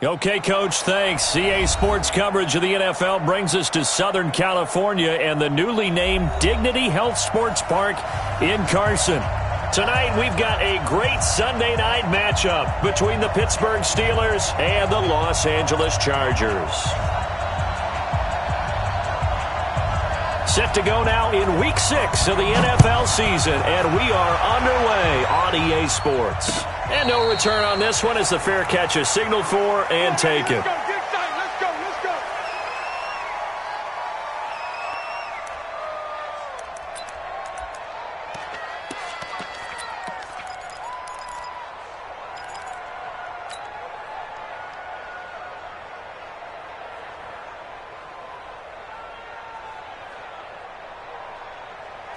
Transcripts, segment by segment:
Okay, Coach, thanks. CA Sports coverage of the NFL brings us to Southern California and the newly named Dignity Health Sports Park in Carson. Tonight, we've got a great Sunday night matchup between the Pittsburgh Steelers and the Los Angeles Chargers. Set to go now in Week 6 of the NFL season, and we are underway on EA Sports. And no return on this one as the fair catch is signaled for and taken.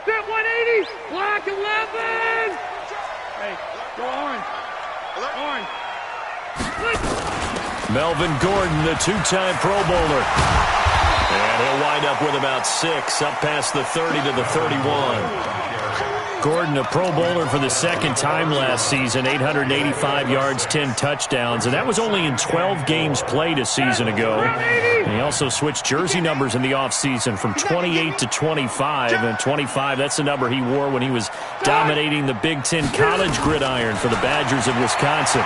Step 180, block 11. Hey, go orange. Orange. Melvin Gordon, the two-time Pro Bowler. And he'll wind up with about 6, up past the 30 to the 31. Gordon, a Pro Bowler for the second time last season, 885 yards, 10 touchdowns, and that was only in 12 games played a season ago. And he also switched jersey numbers in the offseason from 28 to 25, and 25, that's the number he wore when he was dominating the Big Ten college gridiron for the Badgers of Wisconsin.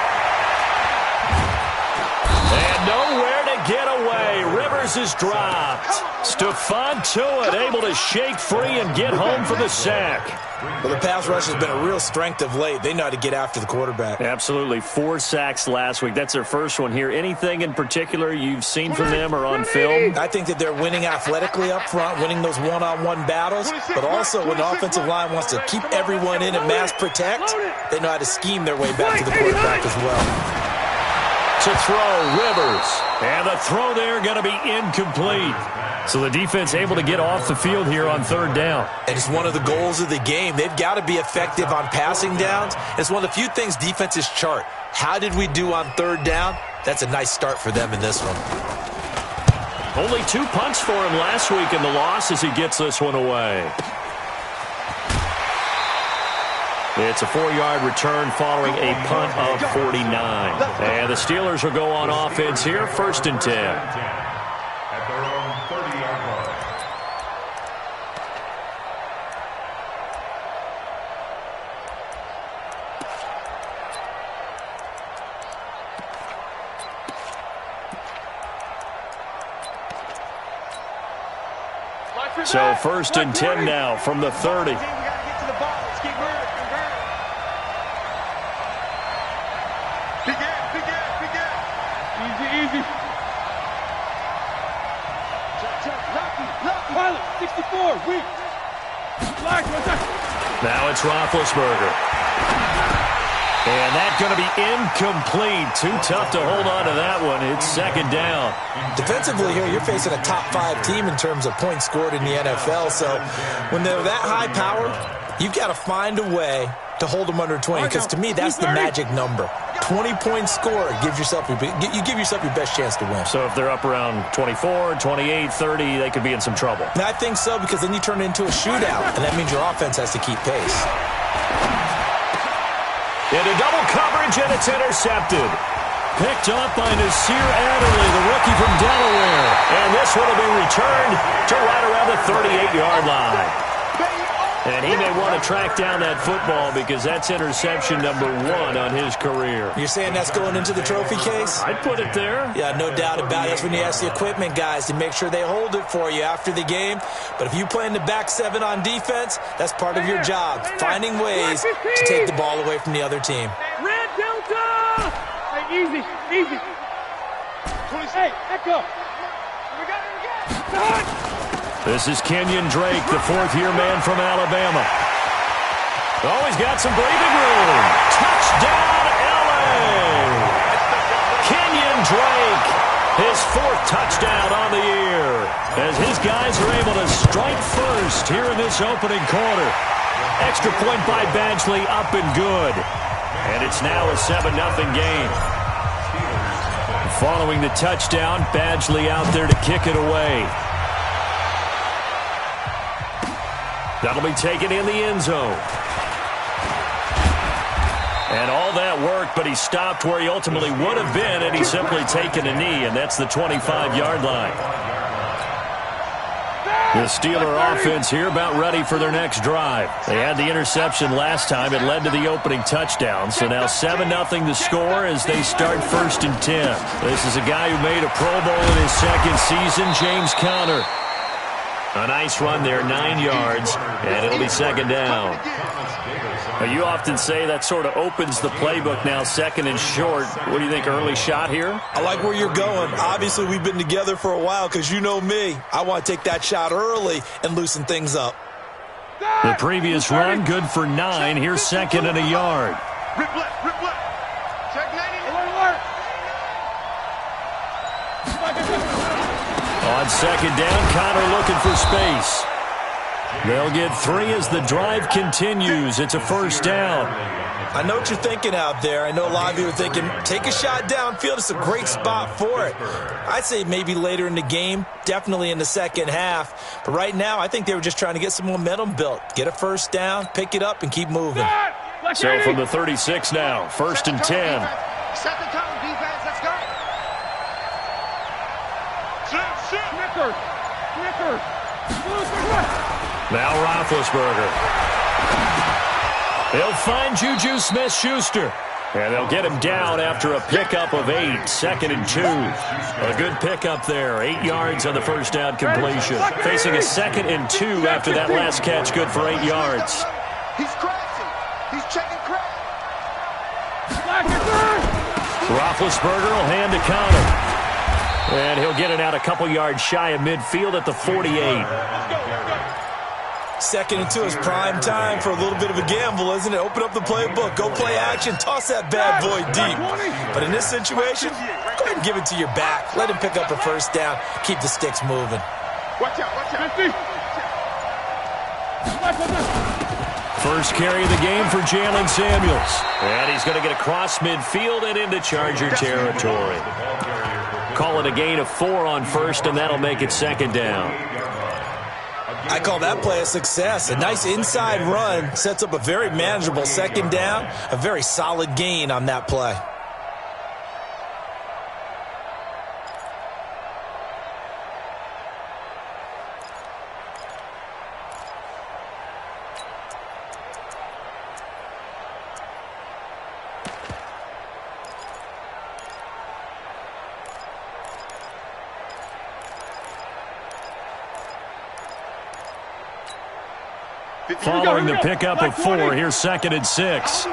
And nowhere to get away. Rivers is dropped. Stephon Tuitt able to shake free and get home for the sack. Well, the pass rush has been a real strength of late. They know how to get after the quarterback. Absolutely. 4 sacks last week. That's their first one here. Anything in particular you've seen from them or on film? I think that they're winning athletically up front, winning those one-on-one battles, but also when the offensive line wants to keep everyone in and mass protect, they know how to scheme their way back to the quarterback as well. To throw, Rivers. And the throw there going to be incomplete. So the defense able to get off the field here on third down. And it's one of the goals of the game. They've got to be effective on passing downs. It's one of the few things defenses chart. How did we do on third down? That's a nice start for them in this one. Only 2 punts for him last week in the loss as he gets this one away. It's a 4-yard return following a punt of 49. And the Steelers will go on offense here, 1st and 10. So 1st and 10 now from the 30. Easy. Pilot, 64, weak. Now it's Roethlisberger. And that's going to be incomplete. Too tough to hold on to that one. It's 2nd down. Defensively here, you're facing a top-5 team in terms of points scored in the NFL. So when they're that high powered, you've got to find a way to hold them under 20. Because to me, that's the magic number. 20-point score gives yourself you give yourself your best chance to win. So if they're up around 24, 28, 30, they could be in some trouble. And I think so, because then you turn it into a shootout, and that means your offense has to keep pace. Into double coverage, and it's intercepted. Picked up by Nasir Adderley, the rookie from Delaware. And this one will be returned to right around the 38-yard line. And he may want to track down that football because that's interception number 1 on his career. You're saying that's going into the trophy case? I'd put it there. Yeah, no doubt about it. That's when you ask the equipment guys to make sure they hold it for you after the game. But if you play in the back 7 on defense, that's part of your job, finding ways to take the ball away from the other team. Red Delta! Hey, easy. Hey, echo. We got it again. This is Kenyon Drake, the 4th-year man from Alabama. Oh, he's got some breathing room. Touchdown, L.A. Kenyon Drake, his 4th touchdown on the year, as his guys are able to strike first here in this opening quarter. Extra point by Badgley, up and good. And it's now a 7-0 game. Following the touchdown, Badgley out there to kick it away. That'll be taken in the end zone. And all that work, but he stopped where he ultimately would have been, and he's simply taken a knee, and that's the 25-yard line. The Steeler offense here about ready for their next drive. They had the interception last time. It led to the opening touchdown. So now 7-0 the score as they start 1st and 10. This is a guy who made a Pro Bowl in his second season, James Conner. A nice run there, 9 yards, and it'll be 2nd down. You often say that sort of opens the playbook now, 2nd and short. What do you think, early shot here? I like where you're going. Obviously, we've been together for a while because you know me. I want to take that shot early and loosen things up. The previous run, good for 9. Here's 2nd and a yard. Rip left, rip left. Check 90. On 2nd down, Conner looking for space. They'll get 3 as the drive continues. It's a 1st down. I know what you're thinking out there. I know a lot of you are thinking, take a shot downfield. It's a great spot for it. I'd say maybe later in the game, definitely in the second half. But right now, I think they were just trying to get some momentum built. Get a 1st down, pick it up, and keep moving. So from the 36 now, 1st and 10. Set the tone, defense. Let's go. Snickers. Now Roethlisberger. They'll find Juju Smith-Schuster. And they'll get him down after a pickup of 8. 2nd and 2. A good pickup there. 8 yards on the 1st down completion. Facing a 2nd and 2 after that last catch. Good for 8 yards. He's crashing. He's checking crash. Roethlisberger will hand to Conner. And he'll get it out a couple yards shy of midfield at the 48. 2nd and 2 is prime time for a little bit of a gamble, isn't it? Open up the playbook, go play action, toss that bad boy deep. But in this situation, go ahead and give it to your back. Let him pick up a 1st down. Keep the sticks moving. Watch out. First carry of the game for Jalen Samuels. And he's going to get across midfield and into Charger territory. Call it a gain of 4 on 1st, and that'll make it 2nd down. I call that play a success. A nice inside run sets up a very manageable 2nd down. A very solid gain on that play. Following the pickup of 4, here's 2nd and 6.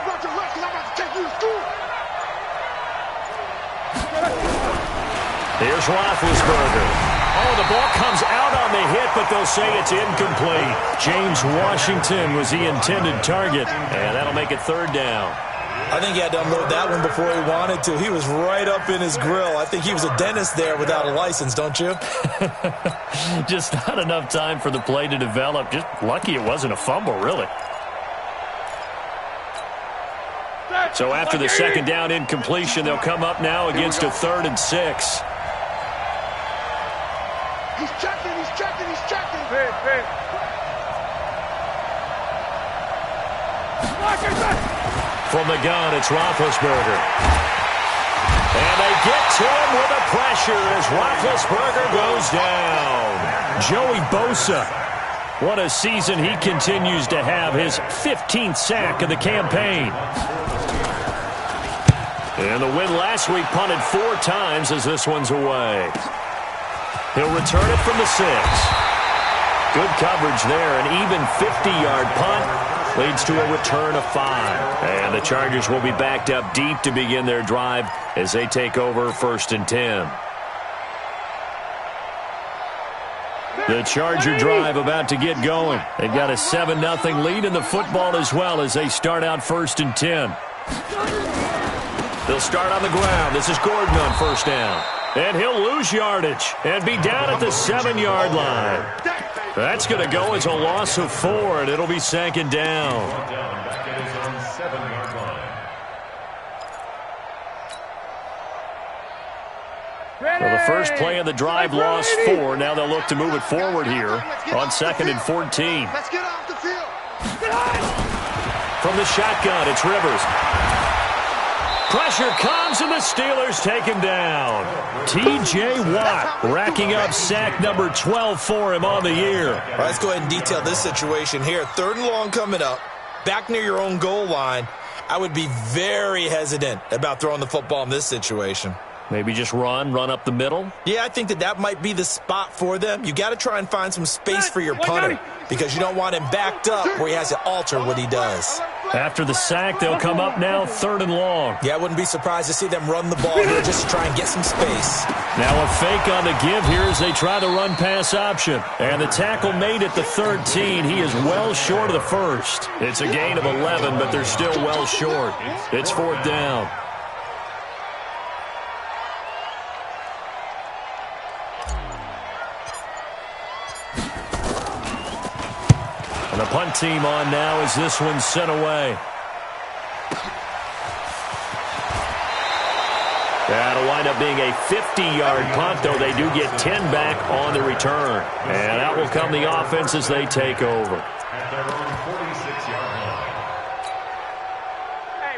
Here's Roethlisberger. Oh, the ball comes out on the hit, but they'll say it's incomplete. James Washington was the intended target, and that'll make it 3rd down. I think he had to unload that one before he wanted to. He was right up in his grill. I think he was a dentist there without a license, don't you? Just not enough time for the play to develop. Just lucky it wasn't a fumble, really. So after the 2nd down incompletion, they'll come up now against a 3rd and 6. He's checking. From the gun, it's Roethlisberger. And they get to him with the pressure as Roethlisberger goes down. Joey Bosa. What a season he continues to have. His 15th sack of the campaign. And the win last week punted 4 times as this one's away. He'll return it from the 6. Good coverage there. An even 50-yard punt. Leads to a return of 5. And the Chargers will be backed up deep to begin their drive as they take over 1st and 10. The Charger drive about to get going. They've got a 7-0 lead in the football as well as they start out 1st and 10. They'll start on the ground. This is Gordon on 1st down. And he'll lose yardage and be down at the 7-yard line. That's going to go as a loss of 4, and it'll be 2nd down. Well, the first play of the drive lost 4. Now they'll look to move it forward here on 2nd and 14. Let's get off the field. From the shotgun, it's Rivers. Pressure comes, and the Steelers take him down. T.J. Watt racking up sack number 12 for him on the year. All right, let's go ahead and detail this situation here. 3rd and long coming up, back near your own goal line. I would be very hesitant about throwing the football in this situation. Maybe just run up the middle? Yeah, I think that might be the spot for them. You got to try and find some space for your punter because you don't want him backed up where he has to alter what he does. After the sack, they'll come up now 3rd and long. Yeah, I wouldn't be surprised to see them run the ball here just to try and get some space. Now a fake on the give here as they try the run-pass option. And the tackle made at the 13. He is well short of the first. It's a gain of 11, but they're still well short. It's 4th down. And the punt team on now as this one's sent away. That'll wind up being a 50-yard punt, though they do get 10 back on the return. And out will come the offense as they take over. At their own 46-yard line.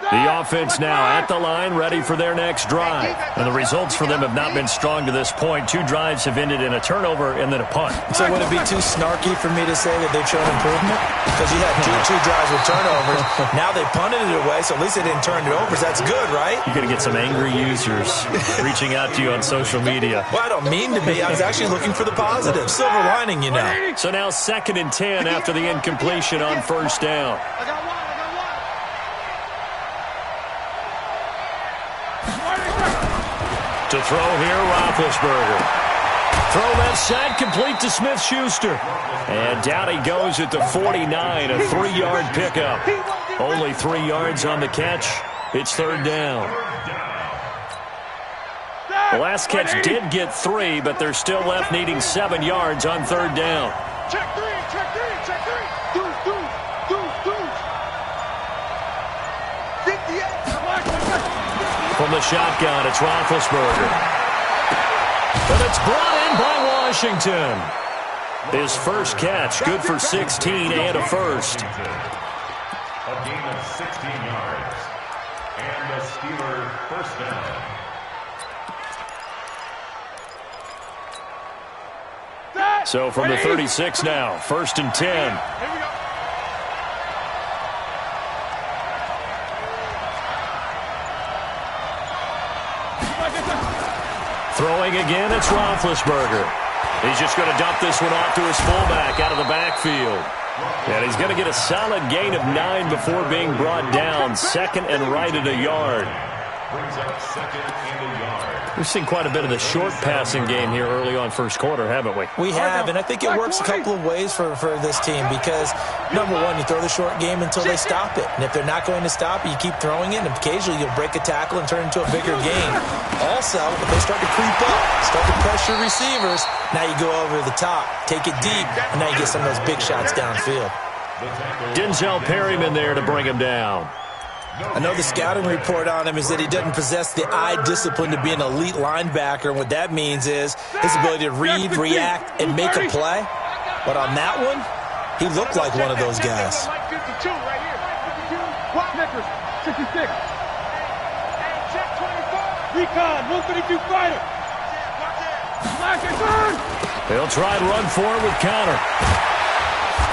The offense now at the line, ready for their next drive. And the results for them have not been strong to this point. 2 drives have ended in a turnover and then a punt. So would it be too snarky for me to say that they've shown improvement? Because you had two drives with turnovers. Now they punted it away, so at least they didn't turn it over. So that's good, right? You're going to get some angry users reaching out to you on social media. Well, I don't mean to be. I was actually looking for the positive. Silver lining, you know. So now 2nd and 10 after the incompletion on 1st down. To throw here, Roethlisberger. Throw left side, complete to Smith-Schuster. And down he goes at the 49, a 3-yard pickup. Only 3 yards on the catch. It's 3rd down. The last catch did get 3, but they're still left needing 7 yards on 3rd down. Check 3, check 3, check 3. Do. 58. From the shotgun, it's Roethlisberger. But it's brought in by Washington. His first catch, good for 16 and a first. A gain of 16 yards. And the Steelers first down. So from the 36 now, 1st and 10. Here we go. Throwing again, it's Roethlisberger. He's just going to dump this one off to his fullback out of the backfield. And he's going to get a solid gain of 9 before being brought down. 2nd and right at a yard. Brings up 2nd and a yard. We've seen quite a bit of the short passing game here early on 1st quarter, haven't we? We have, and I think it works a couple of ways for this team because, number one, you throw the short game until they stop it. And if they're not going to stop it, you keep throwing it, and occasionally you'll break a tackle and turn it into a bigger game. Also, if they start to creep up, start to pressure receivers, now you go over the top, take it deep, and now you get some of those big shots downfield. Denzel Perryman there to bring him down. I know the scouting report on him is that he doesn't possess the eye discipline to be an elite linebacker. And what that means is his ability to read, react, and make a play. But on that one, he looked like one of those guys. 52 right here. 52. 66. Check 24. Recon, 132 fighter. Flash and turn. They'll try and run for it with Connor.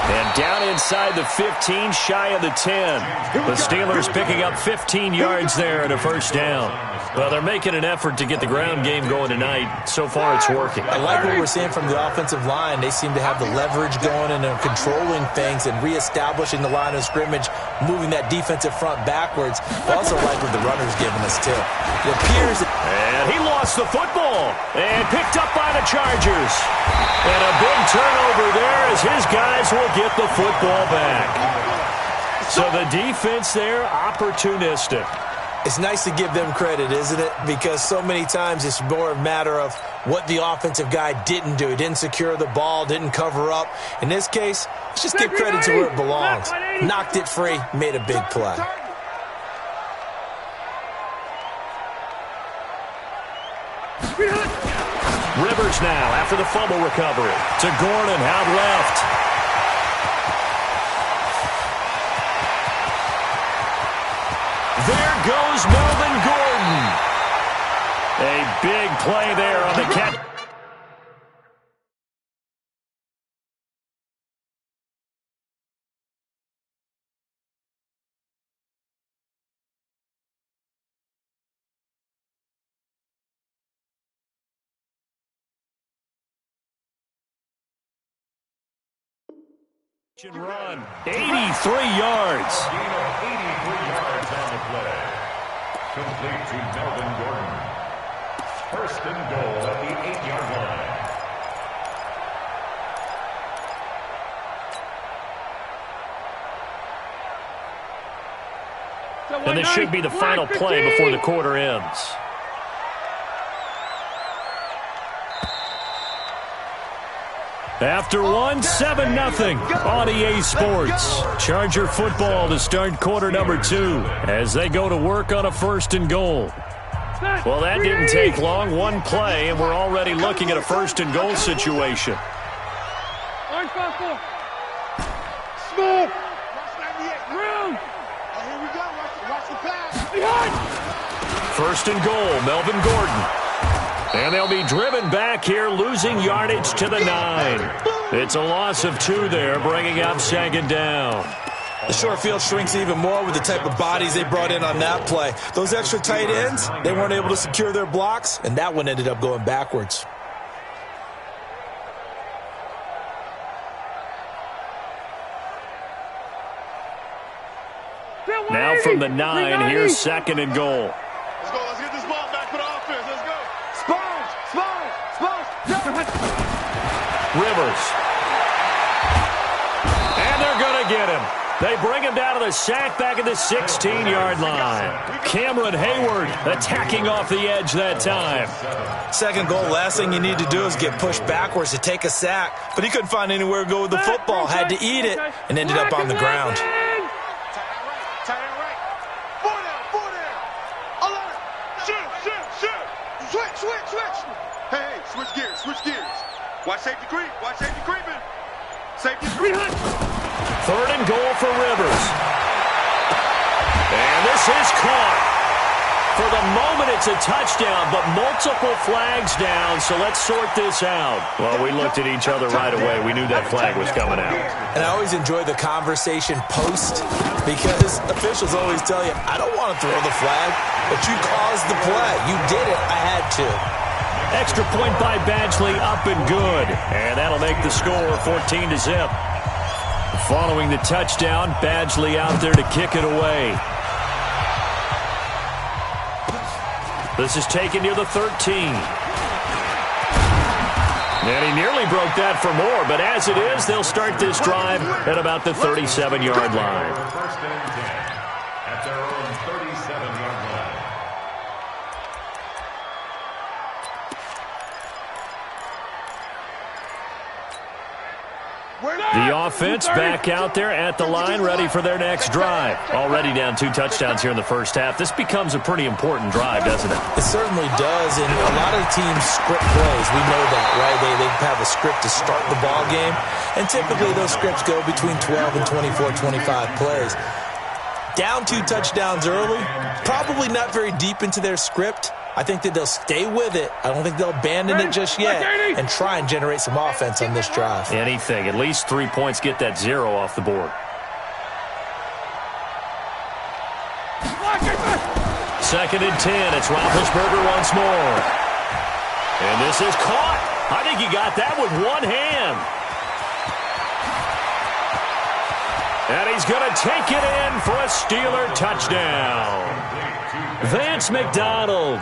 And down inside the 15, shy of the 10. The Steelers picking up 15 yards there and a first down. Well, they're making an effort to get the ground game going tonight. So far, it's working. I like what we're seeing from the offensive line. They seem to have the leverage going and they're controlling things and reestablishing the line of scrimmage, moving that defensive front backwards. I also like what the runner's giving us, too. It appears that... And he lost the football and picked up by the Chargers. And a big turnover there as his guys will get the football back. So the defense there, opportunistic. It's nice to give them credit, isn't it? Because so many times it's more a matter of what the offensive guy didn't do. He didn't secure the ball, didn't cover up. In this case, let's just give credit to where it belongs. Knocked it free, made a big play. Rivers now after the fumble recovery. To Gordon, out left. They're goes Melvin Gordon. A big play there on the catch. Run, 83 yards. Gain of 83 yards on the play. Complete to Melvin Gordon. First and goal at the 8-yard line. And this should be the final play before the quarter ends. After one, 7-0 on EA Sports. Charger football to start quarter number 2 as they go to work on a first and goal. Well, that didn't take long. One play, and we're already looking at a first and goal situation. First and goal, Melvin Gordon. And they'll be driven back here, losing yardage to the 9. It's a loss of 2 there, bringing up second down. The short field shrinks even more with the type of bodies they brought in on that play. Those extra tight ends, they weren't able to secure their blocks, and that one ended up going backwards. Now from the 9, here's second and goal. Let's go. Let's get this ball back for the offense. Let's go. Rivers. And they're going to get him. They bring him down to the sack back at the 16-yard line. Cameron Hayward attacking off the edge that time. Second goal, last thing you need to do is get pushed backwards to take a sack. But he couldn't find anywhere to go with the football. Had to eat it and ended up on the ground. Tight end right. Four down. Alert. Shoot. Switch. Hey, switch gears. Watch safety creeping. Safety creeping. Third and goal for Rivers. And this is caught. For the moment, it's a touchdown, but multiple flags down, so let's sort this out. Well, we looked at each other right away. We knew that flag was coming out. And I always enjoy the conversation post because officials always tell you, I don't want to throw the flag, but you caused the play. You did it. I had to. Extra point by Badgley, up and good. And that'll make the score 14-0. Following the touchdown, Badgley out there to kick it away. This is taken near the 13. And he nearly broke that for more, but as it is, they'll start this drive at about the 37-yard line. First and 10 at their own 37-yard line. The offense back out there at the line, ready for their next drive. Already down 2 touchdowns here in the first half. This becomes a pretty important drive, doesn't it? It certainly does, and a lot of teams script plays. We know that, right? They have a script to start the ball game, and typically those scripts go between 12 and 24, 25 plays. Down 2 touchdowns early, probably not very deep into their script. I think that they'll stay with it. I don't think they'll abandon it just yet and try and generate some offense on this drive. Anything. At least 3 points, get that 0 off the board. Second and 10. It's Roethlisberger once more. And this is caught. I think he got that with one hand. And he's going to take it in for a Steeler touchdown. Vance McDonald,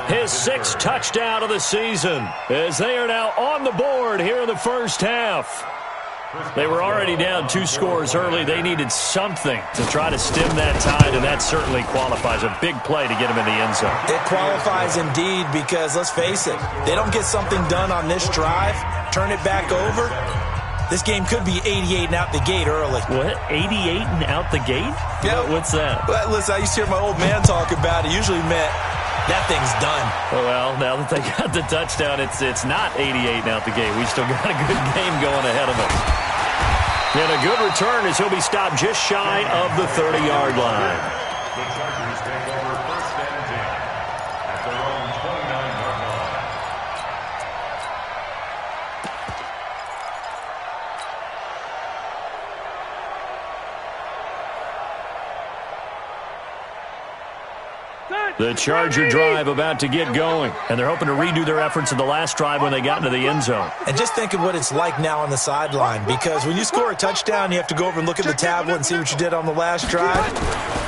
his 6th touchdown of the season, as they are now on the board here in the first half. They were already down 2 scores early. They needed something to try to stem that tide, and that certainly qualifies. A big play to get him in the end zone. It qualifies indeed because, let's face it, they don't get something done on this drive, turn it back over. This game could be 88 and out the gate early. What? 88 and out the gate? Yeah. What's that? Well, listen, I used to hear my old man talk about it. Usually meant that thing's done. Well, now that they got the touchdown, it's not 88 and out the gate. We still got a good game going ahead of us. And a good return as he'll be stopped just shy of the 30-yard line. The Chargers take over 1st and 10 at their own 29-yard line. The Charger drive about to get going, and they're hoping to redo their efforts in the last drive when they got into the end zone. And just think of what it's like now on the sideline, because when you score a touchdown, you have to go over and look at the tablet and see what you did on the last drive.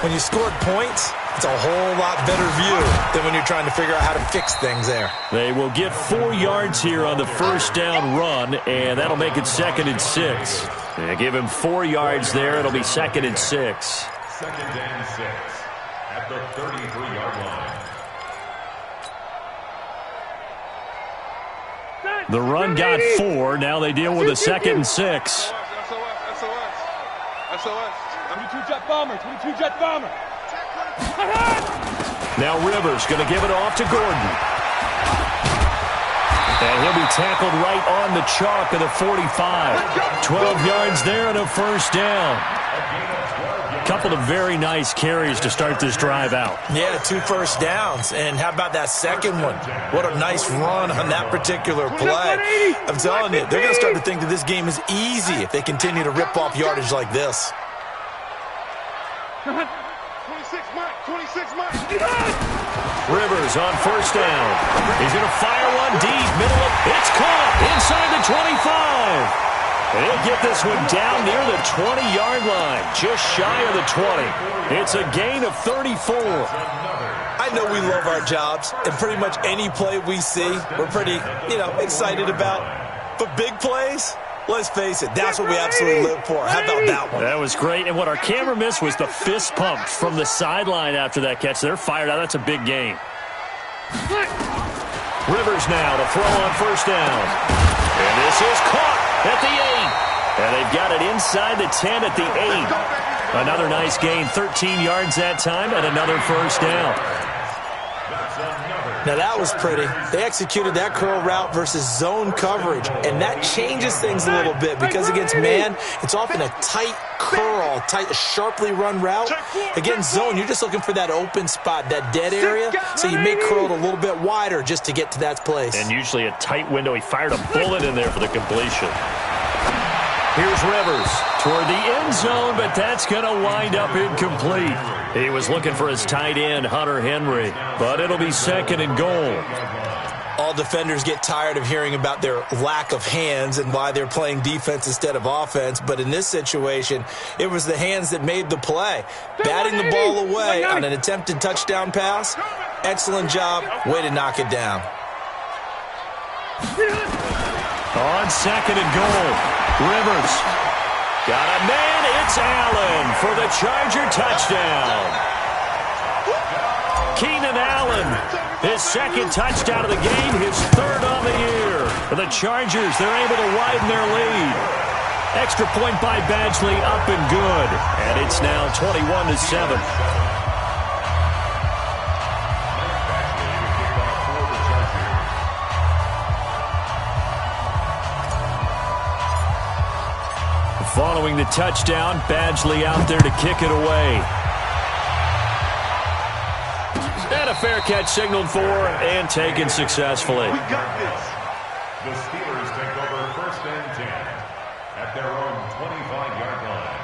When you scored points, it's a whole lot better view than when you're trying to figure out how to fix things there. They will get 4 yards here on the first down run, and that'll make it 2nd and 6. They give him 4 yards there. It'll be 2nd and 6. 2nd and 6 at the 33-yard line. The run got 4. Now they deal with a 2nd and 6. SOS. 22 jet bomber. 22 jet bomber. Now Rivers going to give it off to Gordon. And he'll be tackled right on the chalk of the 45. 12 yards there and a first down. Couple of very nice carries to start this drive out. Yeah, 2 first downs. And how about that second one? What a nice run on that particular play. I'm telling you, they're going to start to think that this game is easy if they continue to rip off yardage like this. 26 Mike. 26 Mike. Rivers on first down. He's going to fire one deep. Middle of it's caught inside the 25. And he'll get this one down near the 20-yard line, just shy of the 20. It's a gain of 34. I know we love our jobs, and pretty much any play we see, we're pretty, excited about. But big plays, let's face it, that's what we absolutely live for. How about that one? That was great, and what our camera missed was the fist pump from the sideline after that catch. They're fired out. That's a big gain. Rivers now to throw on first down. And this is caught at the 8. And they've got it inside the 10 at the 8. Another nice gain, 13 yards that time, and another first down. Now that was pretty. They executed that curl route versus zone coverage, and that changes things a little bit because against man, it's often a tight curl, sharply run route. Against zone, you're just looking for that open spot, that dead area, so you may curl it a little bit wider just to get to that place. And usually a tight window. He fired a bullet in there for the completion. Here's Rivers toward the end zone, but that's going to wind up incomplete. He was looking for his tight end, Hunter Henry, but it'll be 2nd and goal. All defenders get tired of hearing about their lack of hands and why they're playing defense instead of offense, but in this situation, it was the hands that made the play. Batting the ball away on an attempted touchdown pass, excellent job, way to knock it down. On 2nd and goal. Rivers got a man. It's Allen for the Charger touchdown. Keenan Allen, his 2nd touchdown of the game, his 3rd on the year. For the Chargers, they're able to widen their lead. Extra point by Badgley, up and good. And it's now 21-7. Following the touchdown, Badgley out there to kick it away. And a fair catch signaled for and taken successfully. We got this. The Steelers take over 1st and 10 at their own 25-yard line.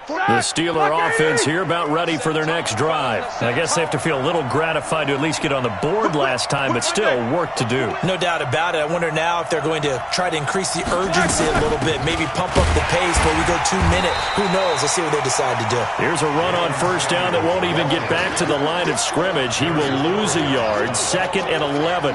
The Steeler offense here about ready for their next drive. I guess they have to feel a little gratified to at least get on the board last time, but still work to do. No doubt about it. I wonder now if they're going to try to increase the urgency a little bit, maybe pump up the pace before we go 2 minute. Who knows? Let's see what they decide to do. Here's a run on first down that won't even get back to the line of scrimmage. He will lose a yard, 2nd and 11.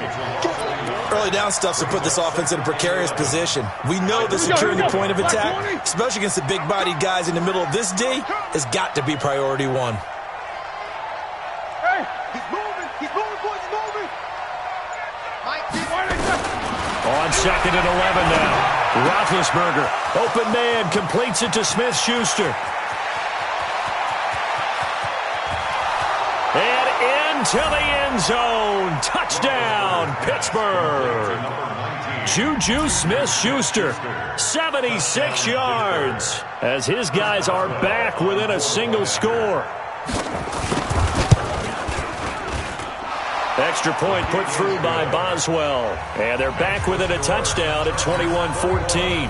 Early down stuff to put this offense in a precarious position. We know that securing the point of attack, especially against the big-bodied guys in the middle of this D, has got to be priority 1. Hey, he's moving. He's moving, boys. He's moving. On 2nd and 11 now. Roethlisberger, open man, completes it to Smith-Schuster. And into the end zone. Touchdown, Pittsburgh. Juju Smith-Schuster, 76 yards, as his guys are back within a single score. Extra point put through by Boswell. And they're back within a touchdown at 21-14.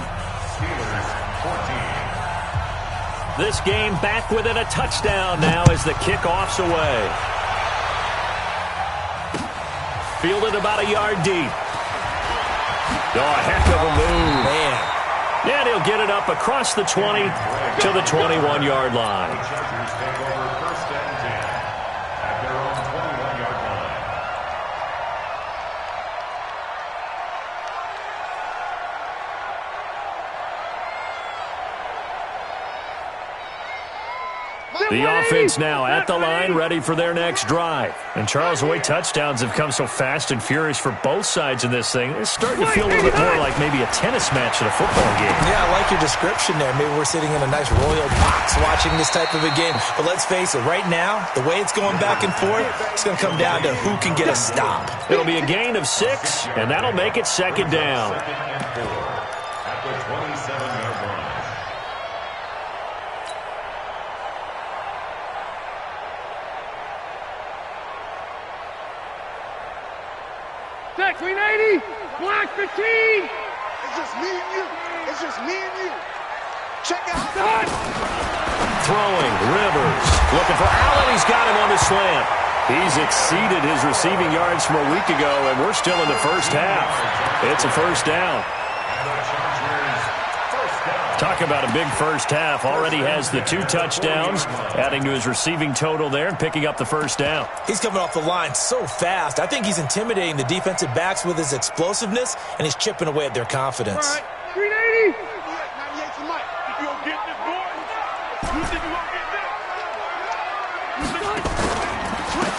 This game back within a touchdown now as the kickoff's away. Fielded about a yard deep. Oh, a heck of a move. Man. And he'll get it up across the 20 to the 21-yard line. The offense now at the line, ready for their next drive. And Charles, the way touchdowns have come so fast and furious for both sides in this thing, it's starting to feel a little bit more like maybe a tennis match at a football game. Yeah, I like your description there. Maybe we're sitting in a nice royal box watching this type of a game. But let's face it, right now, the way it's going back and forth, it's going to come down to who can get a stop. It'll be a gain of 6, and that'll make it second down. At the 27-yard line. Check, 380. Black 15. It's just me and you. It's just me and you. Check out. Done. Throwing, Rivers. Looking for Allen. He's got him on the slant. He's exceeded his receiving yards from a week ago, and we're still in the first half. It's a first down. Talk about a big first half. Already has the 2 touchdowns, adding to his receiving total there and picking up the first down. He's coming off the line so fast. I think he's intimidating the defensive backs with his explosiveness, and he's chipping away at their confidence. All right, 380. 98 to Mike. You gonna get this, boy? You think you gonna get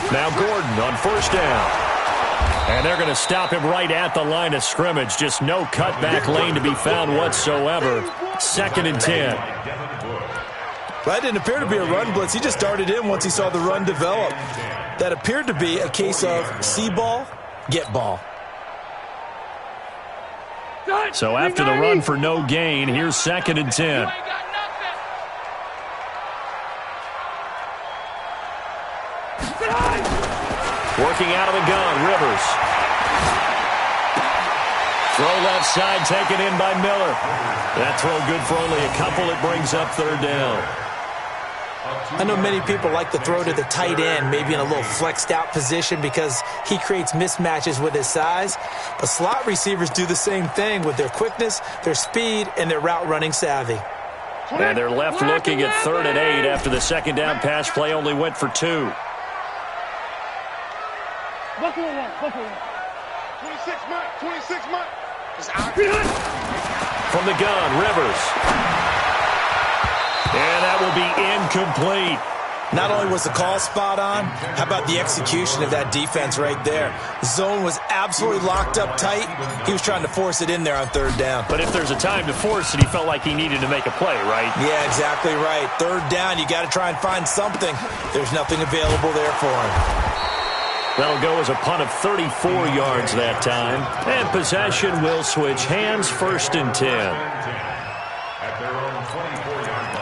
this? Now Gordon on first down. And they're going to stop him right at the line of scrimmage. Just no cutback lane to be found whatsoever. 2nd and 10. That didn't appear to be a run blitz. He just darted in once he saw the run develop. That appeared to be a case of see ball, get ball. So after the run for no gain, here's 2nd and 10. Working out of the gun, Rivers. Throw left side, taken in by Miller. That throw good for only a couple. It brings up 3rd down. I know many people like to throw to the tight end, maybe in a little flexed out position because he creates mismatches with his size. But slot receivers do the same thing with their quickness, their speed, and their route running savvy. And they're left looking at 3rd and 8 after the 2nd down pass play only went for 2. Buckle one. 26 Mike. 26 Mike. From the gun, Rivers. And that will be incomplete. Not only was the call spot on, how about the execution of that defense right there? The zone was absolutely locked up tight. He was trying to force it in there on 3rd down. But if there's a time to force it, he felt like he needed to make a play, right? Yeah, exactly right. 3rd down, you got to try and find something. There's nothing available there for him. That'll go as a punt of 34 yards that time. And possession will switch hands, 1st and 10. At their own 24-yard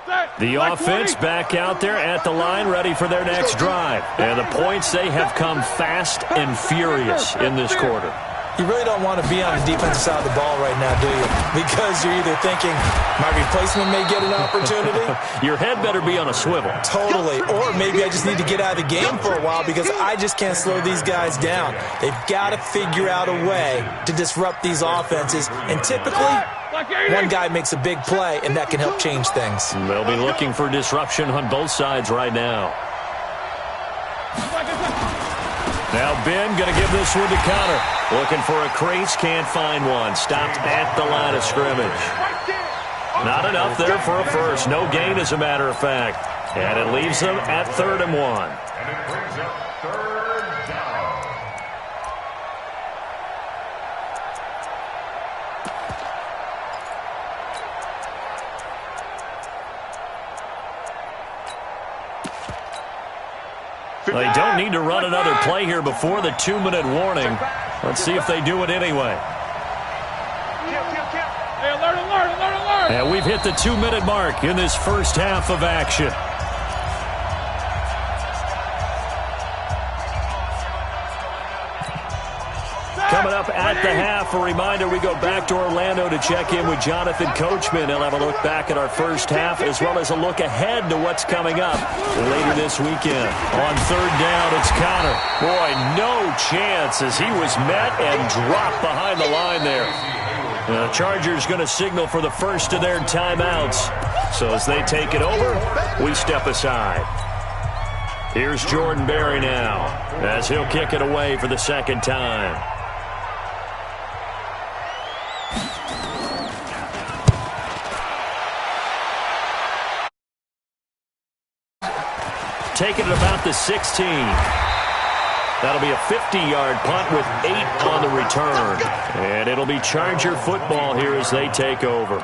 line. The offense back out there at the line, ready for their next drive. And the points, they have come fast and furious in this quarter. You really don't want to be on the defensive side of the ball right now, do you? Because you're either thinking, my replacement may get an opportunity. Your head better be on a swivel. Totally. Or maybe I just need to get out of the game for a while because I just can't slow these guys down. They've got to figure out a way to disrupt these offenses. And typically, one guy makes a big play, and that can help change things. They'll be looking for disruption on both sides right now. Now Ben going to give this one to Connor. Looking for a crease, can't find one. Stopped at the line of scrimmage. Not enough there for a first. No gain, as a matter of fact. And it leaves them at 3rd and 1. And it brings up 3rd down. They don't need to run another play here before the 2-minute warning. Let's see if they do it anyway. Hey, alert, alert, alert, alert! And we've hit the 2-minute mark in this first half of action. Coming up at the half, a reminder, we go back to Orlando to check in with Jonathan Coachman. He'll have a look back at our first half as well as a look ahead to what's coming up later this weekend. On third down, it's Connor. Boy, no chance as he was met and dropped behind the line there. The Chargers going to signal for the first of their timeouts. So as they take it over, we step aside. Here's Jordan Berry now as he'll kick it away for the second time. Taking it about the 16. That'll be a 50-yard punt with 8 on the return. And it'll be Charger football here as they take over.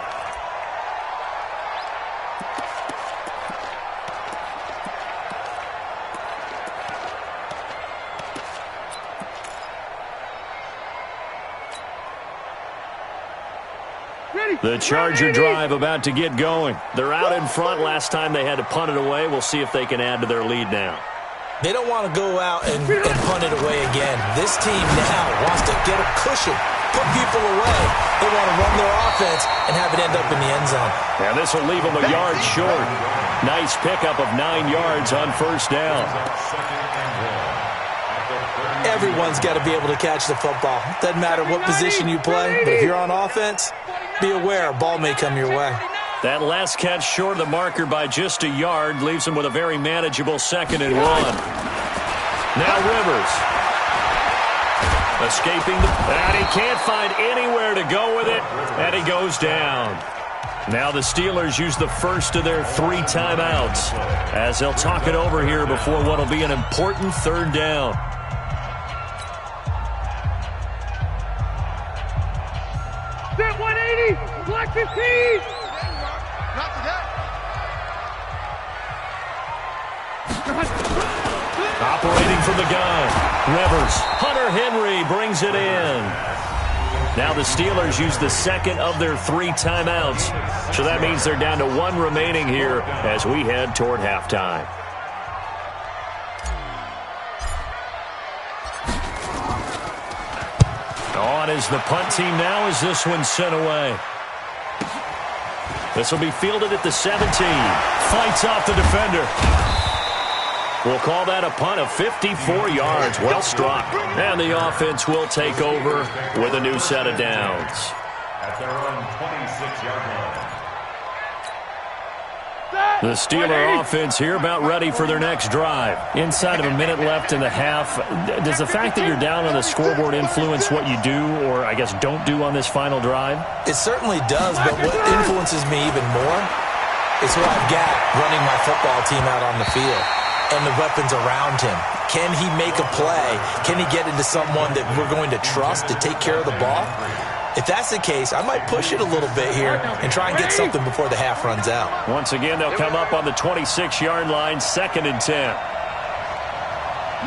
The Charger drive about to get going. They're out in front. Last time they had to punt it away. We'll see if they can add to their lead now. They don't want to go out and punt it away again. This team now wants to get a cushion, put people away. They want to run their offense and have it end up in the end zone. And this will leave them a yard short. Nice pickup of 9 yards on first down. Everyone's got to be able to catch the football. Doesn't matter what position you play, but if you're on offense, be aware a ball may come your way. That last catch short of the marker by just a yard leaves him with a very manageable 2nd and 1. Now Rivers. Escaping and he can't find anywhere to go with it, and he goes down. Now the Steelers use the first of their 3 timeouts as they'll talk it over here before what will be an important third down. Set 180, block 15. Not today. Operating from the gun, Rivers. Hunter Henry brings it in. Now the Steelers use the 2nd of their 3 timeouts. So that means they're down to 1 remaining here as we head toward halftime. On is the punt team now as this one's sent away. This will be fielded at the 17. Fights off the defender. We'll call that a punt of 54 yards. Well struck. And the offense will take over with a new set of downs. At their own 26-yard line. The Steeler offense here about ready for their next drive. Inside of a minute left in the half, does the fact that you're down on the scoreboard influence what you do or, I guess, don't do on this final drive? It certainly does, but what influences me even more is who I've got running my football team out on the field and the weapons around him. Can he make a play? Can he get into someone that we're going to trust to take care of the ball? If that's the case, I might push it a little bit here and try and get something before the half runs out. Once again, they'll come up on the 26-yard line, 2nd and 10.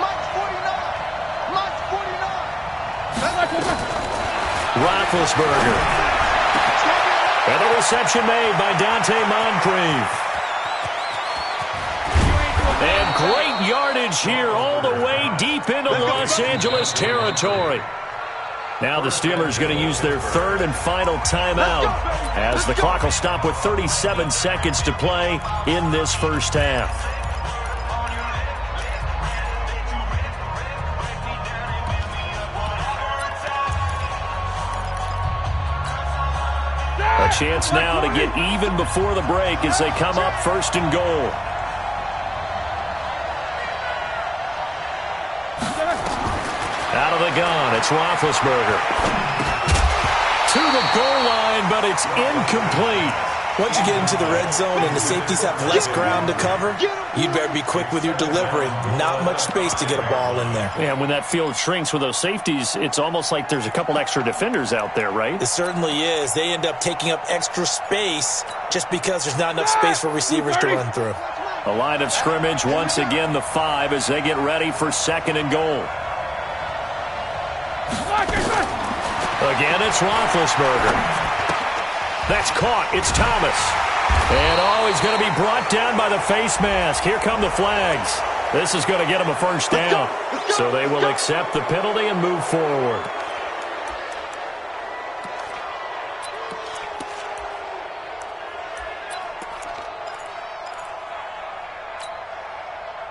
Mike's 49. Mike's 49. Roethlisberger. And the reception made by Dante Moncrief. And great yardage here all the way deep into Los Angeles territory. Now the Steelers going to use their 3rd and final timeout as the clock will stop with 37 seconds to play in this first half. A chance now to get even before the break as they come up 1st and goal. Out of the gun, it's Roethlisberger. To the goal line, but it's incomplete. Once you get into the red zone and the safeties have less ground to cover, you'd better be quick with your delivery. Not much space to get a ball in there. And when that field shrinks with those safeties, it's almost like there's a couple extra defenders out there, right? It certainly is. They end up taking up extra space just because there's not enough space for receivers to run through. The line of scrimmage, once again, the 5 as they get ready for 2nd and goal. Again, it's Roethlisberger. That's caught. It's Thomas. And, he's going to be brought down by the face mask. Here come the flags. This is going to get him a first down. So they will accept the penalty and move forward.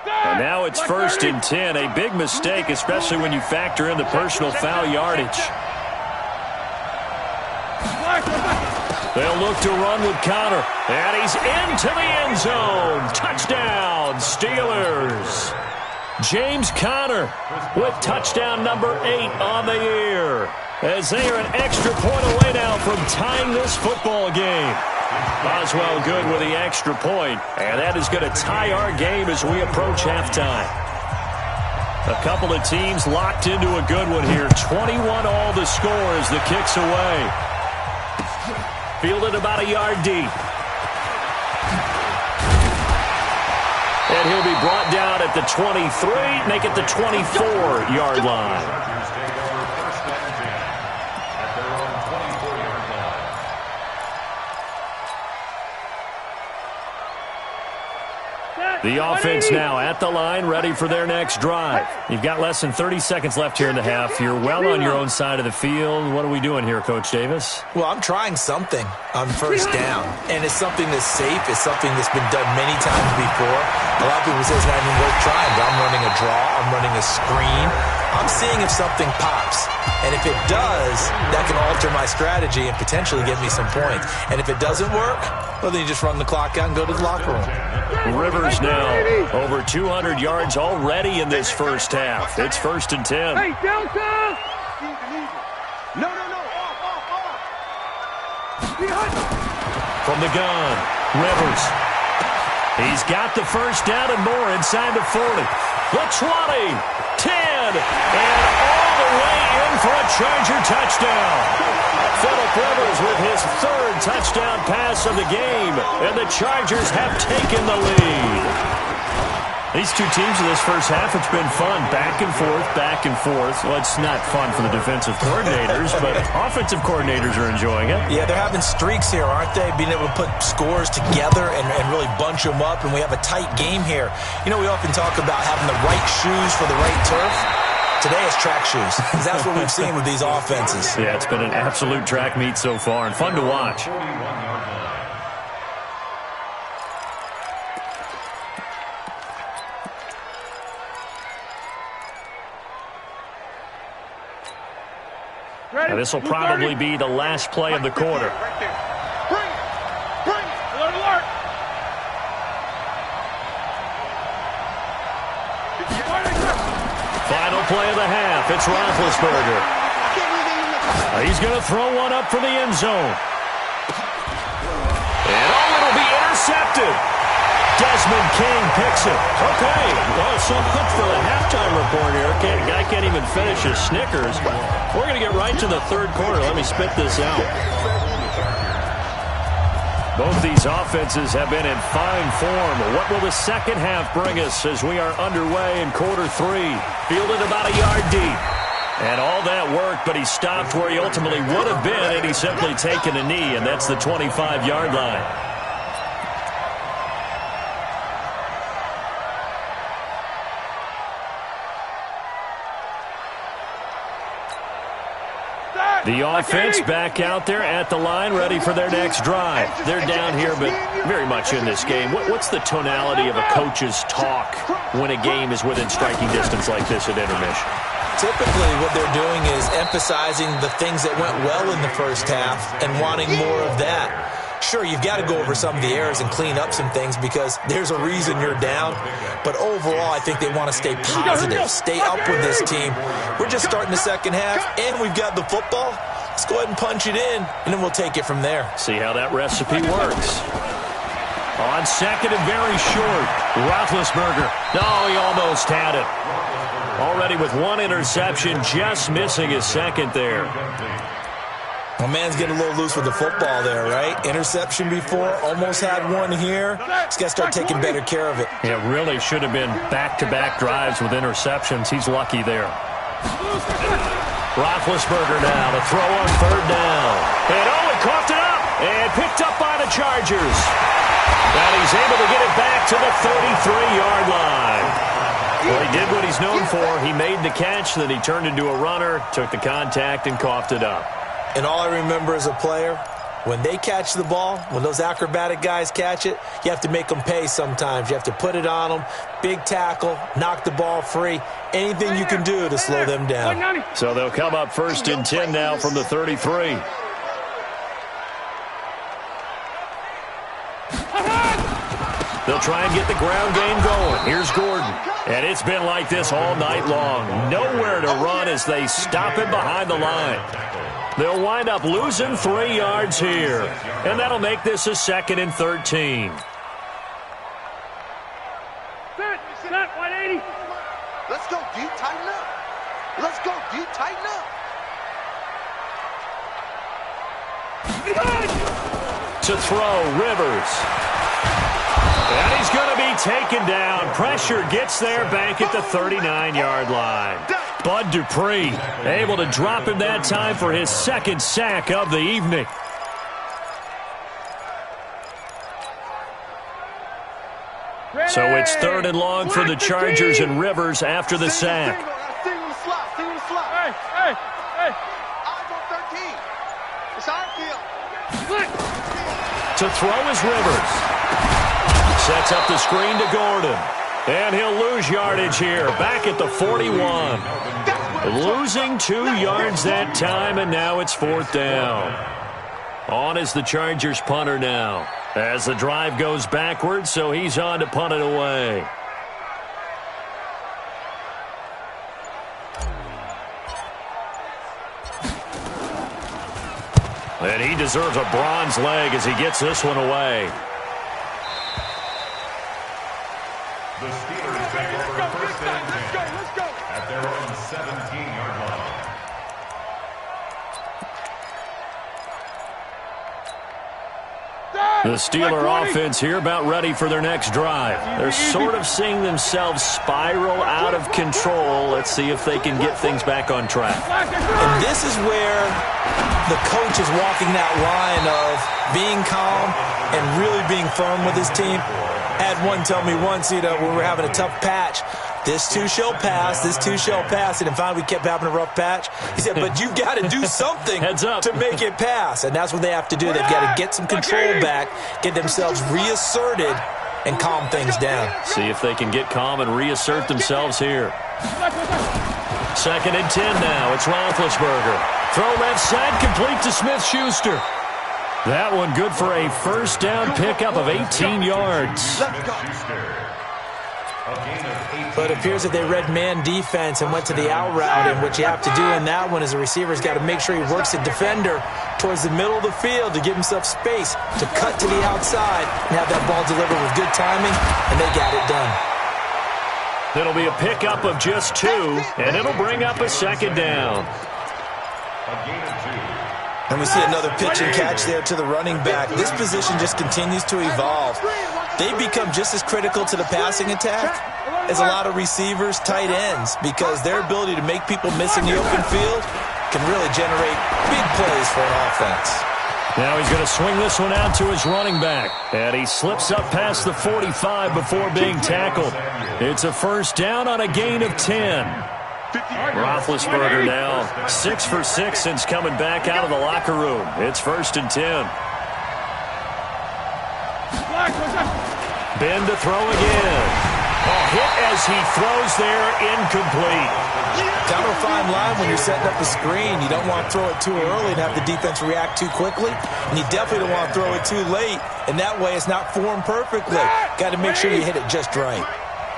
And now it's 1st and 10. A big mistake, especially when you factor in the personal foul yardage. They'll look to run with Conner. And he's into the end zone. Touchdown, Steelers. James Conner with touchdown number 8 on the year. As they are an extra point away now from tying this football game. Boswell good with the extra point. And that is going to tie our game as we approach halftime. A couple of teams locked into a good one here. 21 all the score as the kick's away. Fielded about a yard deep. And he'll be brought down at the 23, make it the 24-yard line. The offense now at the line, ready for their next drive. You've got less than 30 seconds left here in the half. You're well on your own side of the field. What are we doing here, Coach Davis? Well, I'm trying something on first down, and it's something that's safe. It's something that's been done many times before. A lot of people say it's not even worth trying, but I'm running a draw. I'm running a screen. I'm seeing if something pops. And if it does, that can alter my strategy and potentially get me some points. And if it doesn't work, well, then you just run the clock out and go to the locker room. Rivers now over 200 yards already in this first half. It's 1st and 10. Hey, Delta! No. Off. From the gun, Rivers. He's got the first down and more inside the 40. The 20, 10, and all the way in for a Charger touchdown. Phillip Rivers with his 3rd touchdown pass of the game, and the Chargers have taken the lead. These two teams in this first half, it's been fun. Back and forth. Well, it's not fun for the defensive coordinators, but offensive coordinators are enjoying it. Yeah, they're having streaks here, aren't they? Being able to put scores together and really bunch them up, and we have a tight game here. You know, we often talk about having the right shoes for the right turf. Today it's track shoes. That's what we've seen with these offenses. Yeah, it's been an absolute track meet so far and fun to watch. This will probably be the last play of the quarter. Bring it. Alert. Final play of the half. It's Roethlisberger. He's going to throw one up for the end zone. And it'll be intercepted. Desmond King picks it. Okay, well, so much for the halftime report here. Guy can't even finish his Snickers. We're going to get right to the 3rd quarter. Let me spit this out. Both these offenses have been in fine form. What will the second half bring us as we are underway in quarter 3? Fielded about a yard deep. And all that worked, but he stopped where he ultimately would have been, and he's simply taken a knee, and that's the 25-yard line. The offense back out there at the line, ready for their next drive. They're down here, but very much in this game. What's the tonality of a coach's talk when a game is within striking distance like this at intermission? Typically, what they're doing is emphasizing the things that went well in the first half and wanting more of that. Sure, you've got to go over some of the errors and clean up some things because there's a reason you're down. But overall, I think they want to stay positive, stay up with this team. We're just starting the second half, and we've got the football. Let's go ahead and punch it in, and then we'll take it from there. See how that recipe works. On 2nd and very short, Roethlisberger. No, he almost had it. Already with 1 interception, just missing his 2nd there. My man's getting a little loose with the football there, right? Interception before, almost had one here. He's got to start taking better care of it. It really should have been back-to-back drives with interceptions. He's lucky there. Roethlisberger now to throw on third down. And he coughed it up and picked up by the Chargers. And he's able to get it back to the 33-yard line. Well, he did what he's known for. He made the catch, then he turned into a runner, took the contact, and coughed it up. And all I remember as a player, when they catch the ball, when those acrobatic guys catch it, you have to make them pay sometimes. You have to put it on them, big tackle, knock the ball free, anything you can do to slow them down. So they'll come up 1st and 10 now from the 33. They'll try and get the ground game going. Here's Gordon. And it's been like this all night long. Nowhere to run as they stop him behind the line. They'll wind up losing 3 yards here. And that'll make this a 2nd and 13. Set, 180. Let's go, D. Tighten up. Let's go, D. Tighten up. To throw, Rivers. And he's going to be taken down. Pressure gets there back at the 39-yard line. Bud Dupree able to drop him that time for his 2nd sack of the evening. So it's 3rd and long for the Chargers and Rivers after the sack. Hey. Eyes on 13. It's our field. To throw is Rivers. Sets up the screen to Gordon. And he'll lose yardage here, back at the 41. Losing 2 yards that time, and now it's 4th down. On is the Chargers punter now, as the drive goes backwards, so he's on to punt it away. And he deserves a bronze leg as he gets this one away. The Steelers take over 1st and 10 at their own 17-yard line. The Steeler offense here about ready for their next drive. They're sort of seeing themselves spiral out of control. Let's see if they can get things back on track. And this is where the coach is walking that line of being calm and really being firm with his team. Had one tell me once, when we were having a tough patch, this too shall pass, this too shall pass. And finally we kept having a rough patch. He said, but you've got to do something to make it pass. And that's what they have to do. They've got to get some control back, get themselves reasserted, and calm things down. See if they can get calm and reassert themselves here. 2nd and 10 now. It's Roethlisberger. Throw left side, complete to Smith-Schuster. That one good for a 1st down pickup of 18 yards. But it appears that they read man defense and went to the out route, and what you have to do in that one is a receiver's got to make sure he works the defender towards the middle of the field to give himself space to cut to the outside and have that ball delivered with good timing, and they got it done. It'll be a pickup of just 2, and it'll bring up a 2nd down. And we see another pitch and catch there to the running back. This position just continues to evolve. They become just as critical to the passing attack as a lot of receivers, tight ends, because their ability to make people miss in the open field can really generate big plays for an offense. Now he's going to swing this one out to his running back. And he slips up past the 45 before being tackled. It's a 1st down on a gain of 10. Roethlisberger now 6 for 6 since coming back out of the locker room. It's 1st and 10. Ben to throw again. A hit as he throws there, incomplete. Kind of a fine line when you're setting up a screen. You don't want to throw it too early and have the defense react too quickly. And you definitely don't want to throw it too late. And that way it's not formed perfectly. Got to make sure you hit it just right.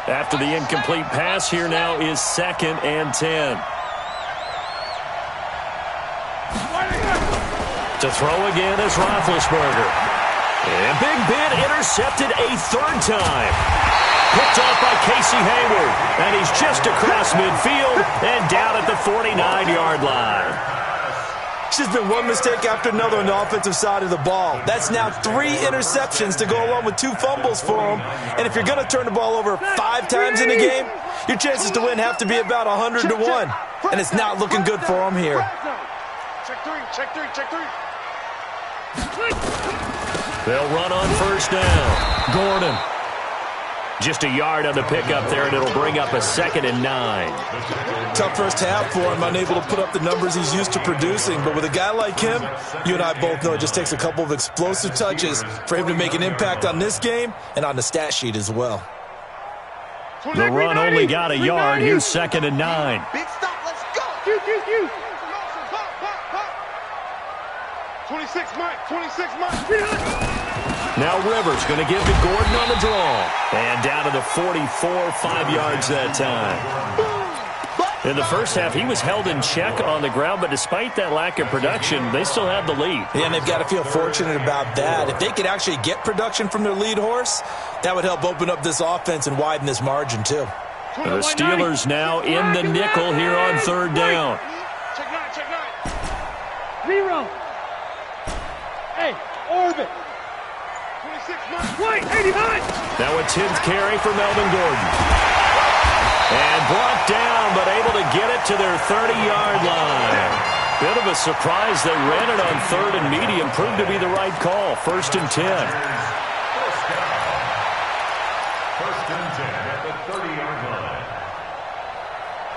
After the incomplete pass, here now is 2nd and 10. To throw again is Roethlisberger. And Big Ben intercepted a 3rd time. Picked off by Casey Hayward. And he's just across midfield and down at the 49-yard line. It's just been one mistake after another on the offensive side of the ball. That's now 3 interceptions to go along with 2 fumbles for him. And if you're going to turn the ball over 5 times in a game, your chances to win have to be about 100 to 1. And it's not looking good for him here. Check three, check three, check three. They'll run on first down. Gordon. Just a yard on the pickup there, and it'll bring up a 2nd and 9. Tough first half for him, unable to put up the numbers he's used to producing. But with a guy like him, you and I both know it just takes a couple of explosive touches for him to make an impact on this game and on the stat sheet as well. The run only got a yard. Here's 2nd and 9. Big stop, let's go. 26 Mike, 26 Mike. Now Rivers going to give to Gordon on the draw. And down to the 44, 5 yards that time. In the first half, he was held in check on the ground, but despite that lack of production, they still have the lead. Yeah, and they've got to feel fortunate about that. If they could actually get production from their lead horse, that would help open up this offense and widen this margin, too. The Steelers now in the nickel here on 3rd down. Check 9, check 9. 0. Hey, orbit. 26 Mike. White, 89. Now a 10th carry for Melvin Gordon. And brought down, but able to get it to their 30-yard line. Bit of a surprise. They ran it on 3rd and medium. Proved to be the right call. 1st and 10. First and 10 at the 30-yard line.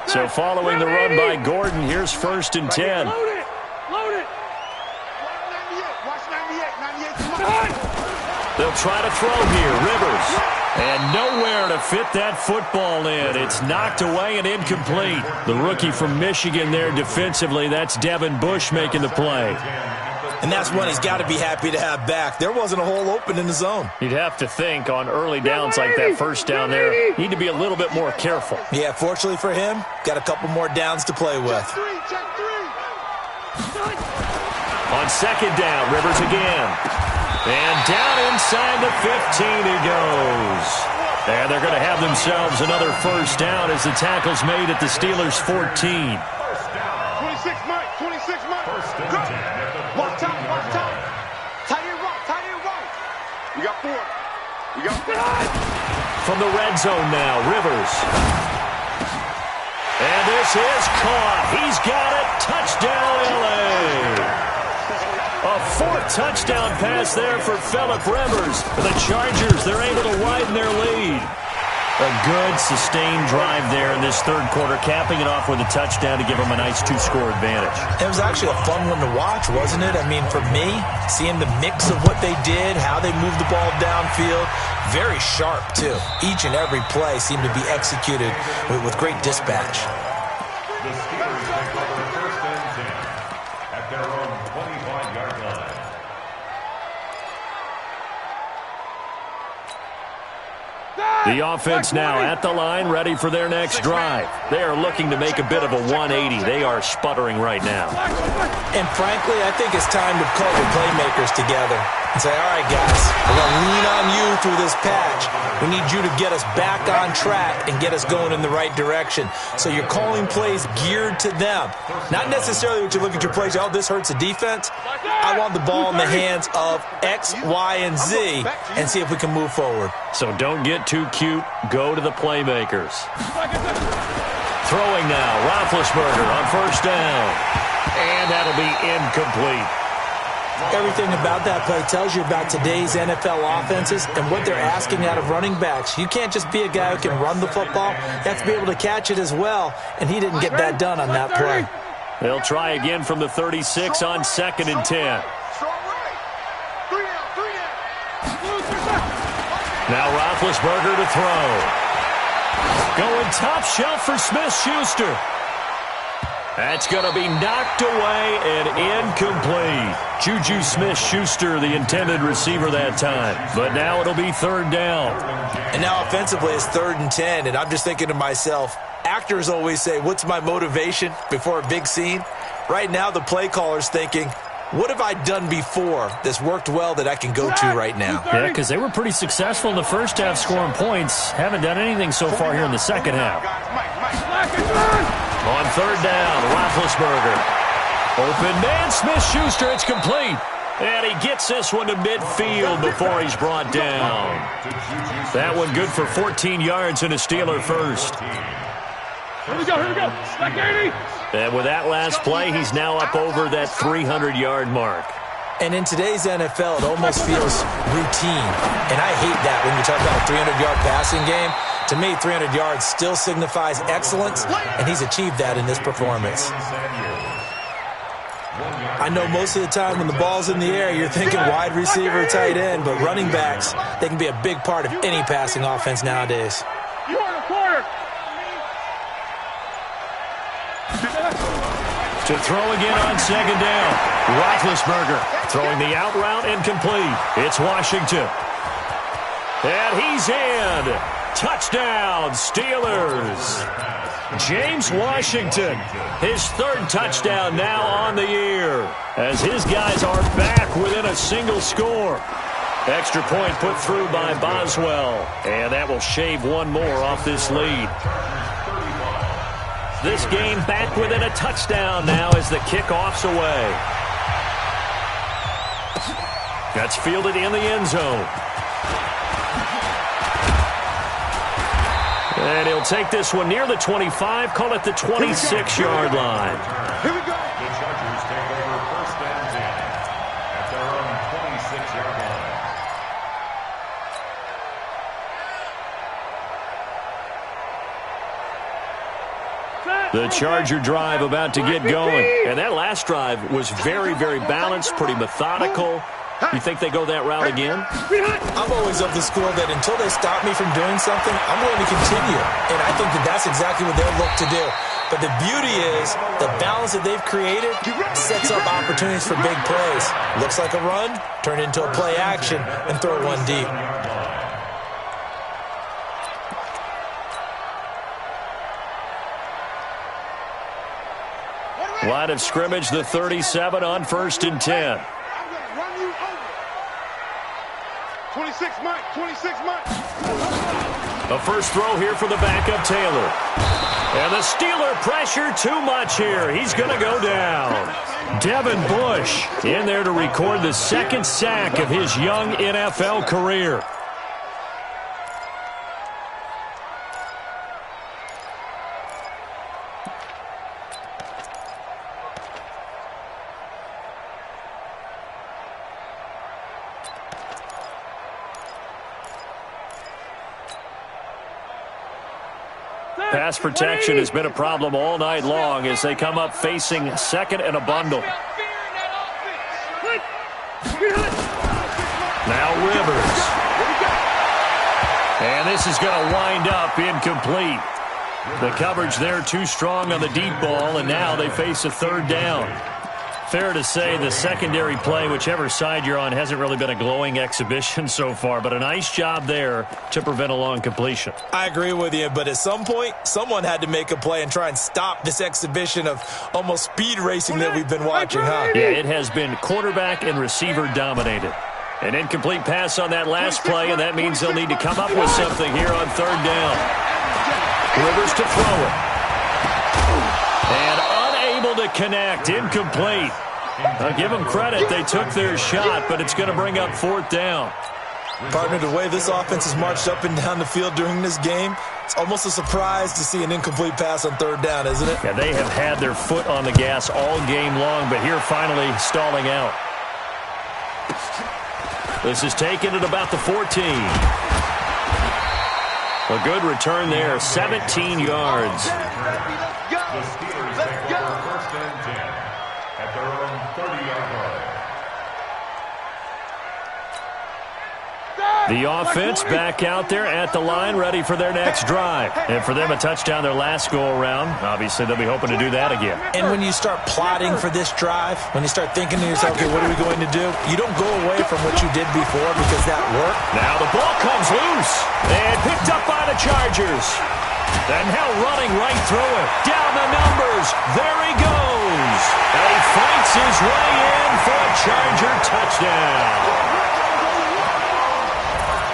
So following the run by Gordon, here's 1st and 10. Load it. Load it. Watch 98, 98 Mike. They'll try to throw here. Rivers. And nowhere to fit that football in. It's knocked away and incomplete. The rookie from Michigan there defensively. That's Devin Bush making the play. And that's one he's got to be happy to have back. There wasn't a hole open in the zone. You'd have to think on early downs like that first down there, need to be a little bit more careful. Yeah, fortunately for him, got a couple more downs to play with. Check 3. On 2nd down, Rivers again. And down inside the 15 he goes. And they're going to have themselves another first down as the tackle's made at the Steelers' 14. 26 Mike, 26 Mike. First and 10 at the 14-yard line. Tight end right, tight end right. You got 4. You got 4. From the red zone now, Rivers. And this is caught. He's got it. Touchdown, L.A. A 4th touchdown pass there for Phillip Rivers. The Chargers, they're able to widen their lead. A good, sustained drive there in this 3rd quarter, capping it off with a touchdown to give them a nice 2-score advantage. It was actually a fun one to watch, wasn't it? I mean, for me, seeing the mix of what they did, how they moved the ball downfield, very sharp, too. Each and every play seemed to be executed with great dispatch. The Steelers take over 1st and 10 at their own 25-yard line. The offense now at the line, ready for their next drive. They are looking to make a bit of a 180. They are sputtering right now. And frankly, I think it's time to call the playmakers together and say, all right, guys, we're going to lean on you through this patch. We need you to get us back on track and get us going in the right direction. So you're calling plays geared to them. Not necessarily what you look at your plays, oh, this hurts the defense. I want the ball in the hands of X, Y, and Z and see if we can move forward. So don't get too cute. Go to the playmakers. Throwing now, Roethlisberger on first down. And that'll be incomplete. Everything about that play tells you about today's NFL offenses and what they're asking out of running backs. You can't just be a guy who can run the football. You have to be able to catch it as well, and he didn't get that done on that play. They'll try again from the 36 on 2nd and 10. Strong right. 3 down. Now Roethlisberger to throw. Going top shelf for Smith-Schuster. That's going to be knocked away and incomplete. Juju Smith-Schuster, the intended receiver that time. But now it'll be 3rd down. And now offensively it's 3rd and 10, and I'm just thinking to myself, actors always say, what's my motivation before a big scene? Right now the play caller's thinking, what have I done before that's worked well that I can go to right now? Yeah, because they were pretty successful in the first half scoring points. Haven't done anything so far here in the second half. On 3rd down, Roethlisberger. Open man, Smith-Schuster, it's complete. And he gets this one to midfield before he's brought down. That one good for 14 yards and a Steeler first. Here we go. Back 80. And with that last play, he's now up over that 300-yard mark. And in today's NFL, it almost feels routine. And I hate that when you talk about a 300-yard passing game. To me, 300 yards still signifies excellence, and he's achieved that in this performance. I know most of the time when the ball's in the air, you're thinking wide receiver, tight end, but running backs, they can be a big part of any passing offense nowadays. Quarter. To throw again on second down. Roethlisberger throwing the out route incomplete. It's Washington. And he's in. Touchdown, Steelers. James Washington, his third touchdown now on the year, as his guys are back within a single score. Extra point put through by Boswell, and that will shave one more off this lead. This game back within a touchdown now as the kickoff's away. That's fielded in the end zone. And he'll take this one near the 25, call it the 26-yard line. Here we go. The Chargers take over first and 10 at their own 26-yard line. The Charger drive about to get going. And that last drive was very, very balanced, pretty methodical. You think they go that route again? I'm always of the school that until they stop me from doing something, I'm going to continue. And I think that that's exactly what they'll look to do. But the beauty is the balance that they've created sets up opportunities for big plays. Looks like a run, turn into a play action, and throw one deep. Line of scrimmage, the 37 on first and 10. 26 months. A first throw here for the backup Taylor. And the Steeler pressure too much here. He's going to go down. Devin Bush in there to record the second sack of his young NFL career. Pass protection has been a problem all night long as they come up facing second and a bundle. Now Rivers. And this is going to wind up incomplete. The coverage there too strong on the deep ball, and now they face a third down. Fair to say the secondary play, whichever side you're on, hasn't really been a glowing exhibition so far, but a nice job there to prevent a long completion. I agree with you, but at some point, someone had to make a play and try and stop this exhibition of almost speed racing that we've been watching, huh? Yeah, it has been quarterback and receiver dominated. An incomplete pass on that last play, and that means they'll need to come up with something here on third down. Rivers to throw it. And unable to connect, incomplete. I'll give them credit. They took their shot, but it's going to bring up fourth down. Partner, the way this offense has marched up and down the field during this game, it's almost a surprise to see an incomplete pass on third down, isn't it? Yeah, they have had their foot on the gas all game long, but here finally stalling out. This is taken at about the 14. A good return there, 17 yards. The Steelers take over first and 10 at their own 30-yard line. The offense back out there at the line, ready for their next drive. And for them, a touchdown their last go-around. Obviously, they'll be hoping to do that again. And when you start plotting for this drive, when you start thinking to yourself, okay, what are we going to do? You don't go away from what you did before because that worked. Now the ball comes loose and picked up by the Chargers. And now running right through it. Down the numbers. There he goes. And he fights his way in for a Charger touchdown.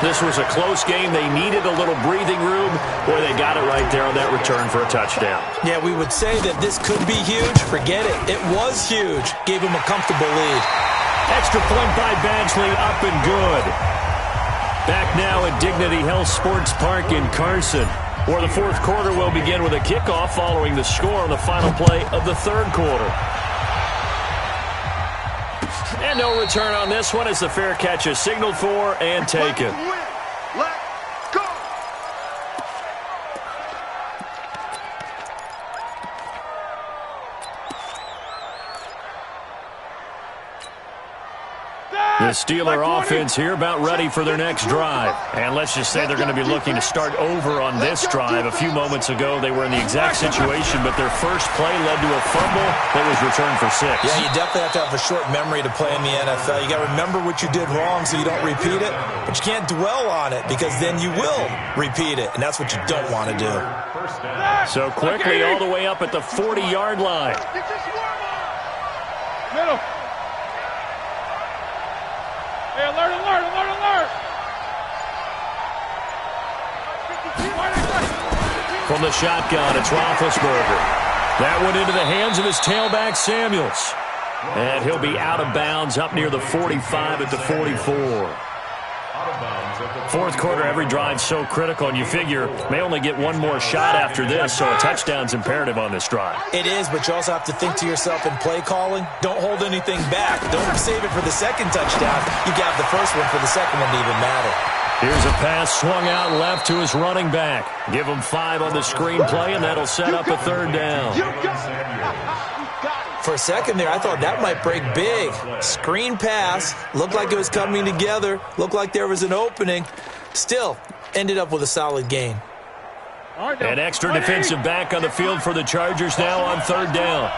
This was a close game. They needed a little breathing room. Boy, they got it right there on that return for a touchdown. Yeah, we would say that this could be huge. Forget it. It was huge. Gave him a comfortable lead. Extra point by Badgley, up and good. Back now at Dignity Health Sports Park in Carson, where the fourth quarter will begin with a kickoff following the score on the final play of the third quarter. And no return on this one as the fair catch is signaled for and taken. Let's go! The Steeler offense here about ready for their next drive. And let's just say they're going to be looking to start over on this drive. A few moments ago, they were in the exact situation, but their first play led to a fumble that was returned for 6. Yeah, you definitely have to have a short memory to play in the NFL. You got to remember what you did wrong so you don't repeat it, but you can't dwell on it because then you will repeat it, and that's what you don't want to do. So quickly all the way up at the 40-yard line. Middle. Hey, alert, alert, alert, alert! From the shotgun, it's Roethlisberger. That went into the hands of his tailback, Samuels. And he'll be out of bounds up near the 45 at the 44. Fourth quarter, every drive so critical, and you figure may only get one more shot after this, so a touchdown's imperative on this drive. It is, but you also have to think to yourself in play calling, don't hold anything back. Don't save it for the second touchdown. You got the first one for the second one to even matter. Here's a pass swung out left to his running back. Give him 5 on the screenplay, and that'll set up a third down. For a second there, I thought that might break big. Screen pass. Looked like it was coming together. Looked like there was an opening. Still, ended up with a solid gain. An extra defensive back on the field for the Chargers now on third down.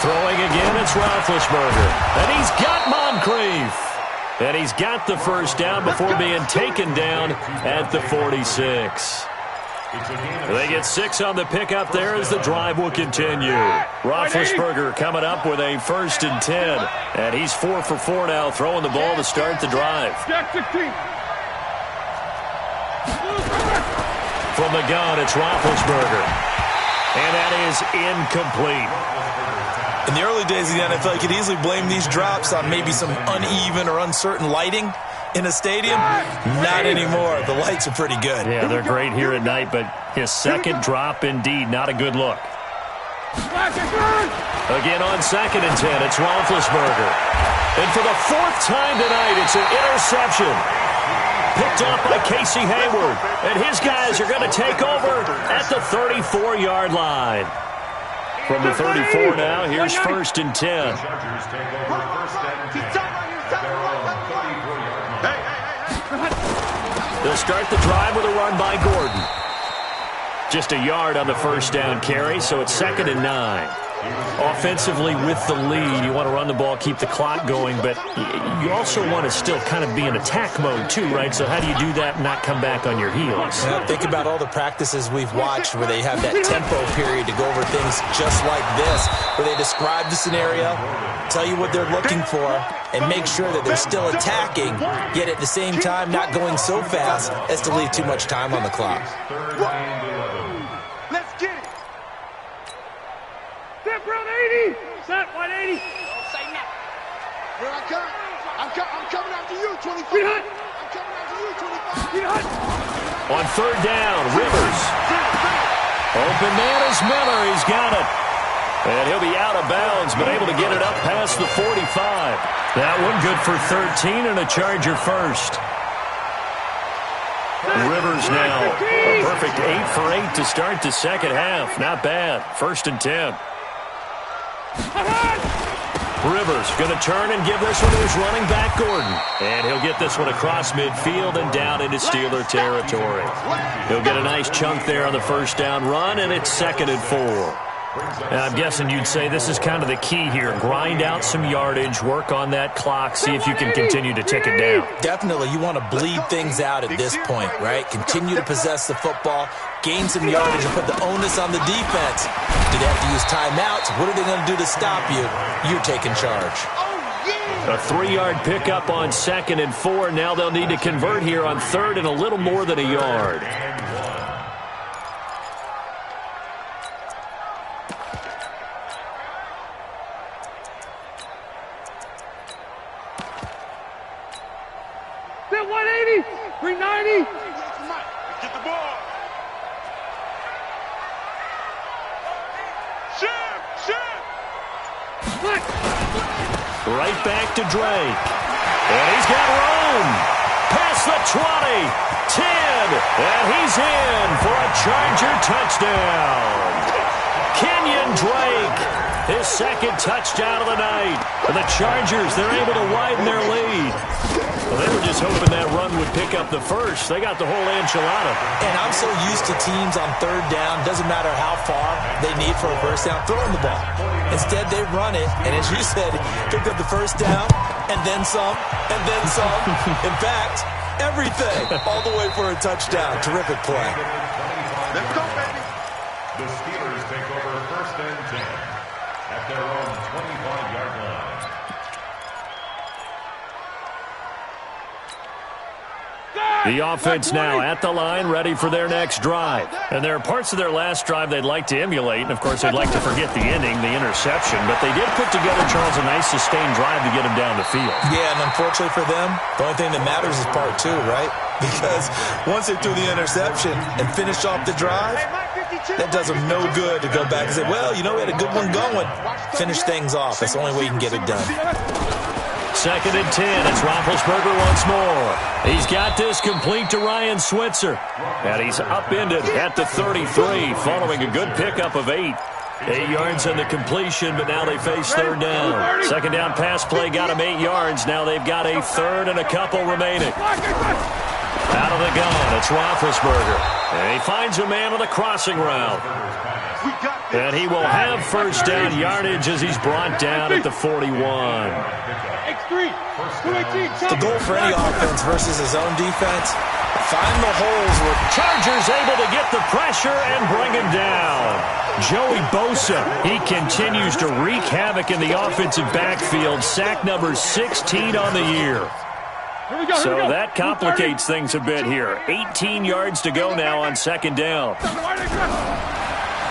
Throwing again, it's Roethlisberger. And he's got Moncrief. And he's got the first down before being taken down at the 46. They get 6 on the pickup there as the drive will continue. Roethlisberger coming up with a 1st and 10. And he's 4 for 4 now, throwing the ball to start the drive. From the gun, it's Roethlisberger. And that is incomplete. In the early days of the NFL, you could easily blame these drops on maybe some uneven or uncertain lighting in a stadium. Not anymore. The lights are pretty good. Yeah, they're great here at night, but his second drop, indeed, not a good look. Again on 2nd and 10, it's Roethlisberger. And for the 4th time tonight, it's an interception. Picked off by Casey Hayward. And his guys are going to take over at the 34-yard line. From the 34 now, here's 1st and 10. They'll start the drive with a run by Gordon. Just a yard on the first down carry, so it's 2nd and 9. Offensively with the lead, you want to run the ball, keep the clock going, but you also want to still kind of be in attack mode too, right? So how do you do that and not come back on your heels? Yeah, think about all the practices we've watched where they have that tempo period to go over things just like this, where they describe the scenario, tell you what they're looking for, and make sure that they're still attacking, yet at the same time not going so fast as to leave too much time on the clock. Let's get it. Step round 80. Set 180. Don't say nothing. Here I come. I'm coming after you, 25. Get hot. I'm coming after you, 25. Get hot. On third down, Rivers. Open man is Miller. He's got it. And he'll be out of bounds, but able to get it up past the 45. That one good for 13 and a Charger first. Rivers now a perfect 8 for 8 to start the second half. Not bad. 1st and 10. Rivers going to turn and give this one to his running back, Gordon. And he'll get this one across midfield and down into Steeler territory. He'll get a nice chunk there on the first down run, and it's 2nd and 4. And I'm guessing you'd say this is kind of the key here. Grind out some yardage, work on that clock, see if you can continue to tick it down. Definitely, you want to bleed things out at this point, right? Continue to possess the football, gain some yardage and put the onus on the defense. Do they have to use timeouts? What are they going to do to stop you? You're taking charge. A 3-yard pickup on 2nd and 4. Now they'll need to convert here on 3rd and a little more than a yard. Sit 180, 390. Get the ball. Right back to Drake. And he's got room. Past the 20, 10, and he's in for a Charger touchdown. Kenyon Drake, his 2nd touchdown of the night. And the Chargers, they're able to widen their lead. Well, they were just hoping that run would pick up the first. They got the whole enchilada. And I'm so used to teams on 3rd down, doesn't matter how far they need for a first down, throwing the ball. Instead, they run it, and as you said, picked up the first down, and then some, and then some. In fact, everything, all the way for a touchdown. Terrific play. Let's go, baby. The Steelers take over 1st and 10 at their own 25-yard line. The offense now at the line, ready for their next drive. And there are parts of their last drive they'd like to emulate, and of course they'd like to forget the ending, the interception, but they did put together, Charles, a nice sustained drive to get them down the field. Yeah, and unfortunately for them, the only thing that matters is part 2, right? Because once they threw the interception and finished off the drive, that does them no good to go back and say, well, you know, we had a good one going. Finish things off. That's the only way you can get it done. 2nd and 10. It's Roethlisberger once more. He's got this complete to Ryan Switzer. And he's upended at the 33 following a good pickup of 8. 8 yards on the completion, but now they face 3rd down. 2nd down pass play got him 8 yards. Now they've got a 3rd and a couple remaining. Out of the gun, it's Roethlisberger. And he finds a man on the crossing route. And he will have first down yardage as he's brought down at the 41. The goal for any offense versus his own defense, find the holes where Chargers able to get the pressure and bring him down. Joey Bosa, he continues to wreak havoc in the offensive backfield. Sack number 16 on the year. So that complicates things a bit here. 18 yards to go now on 2nd down.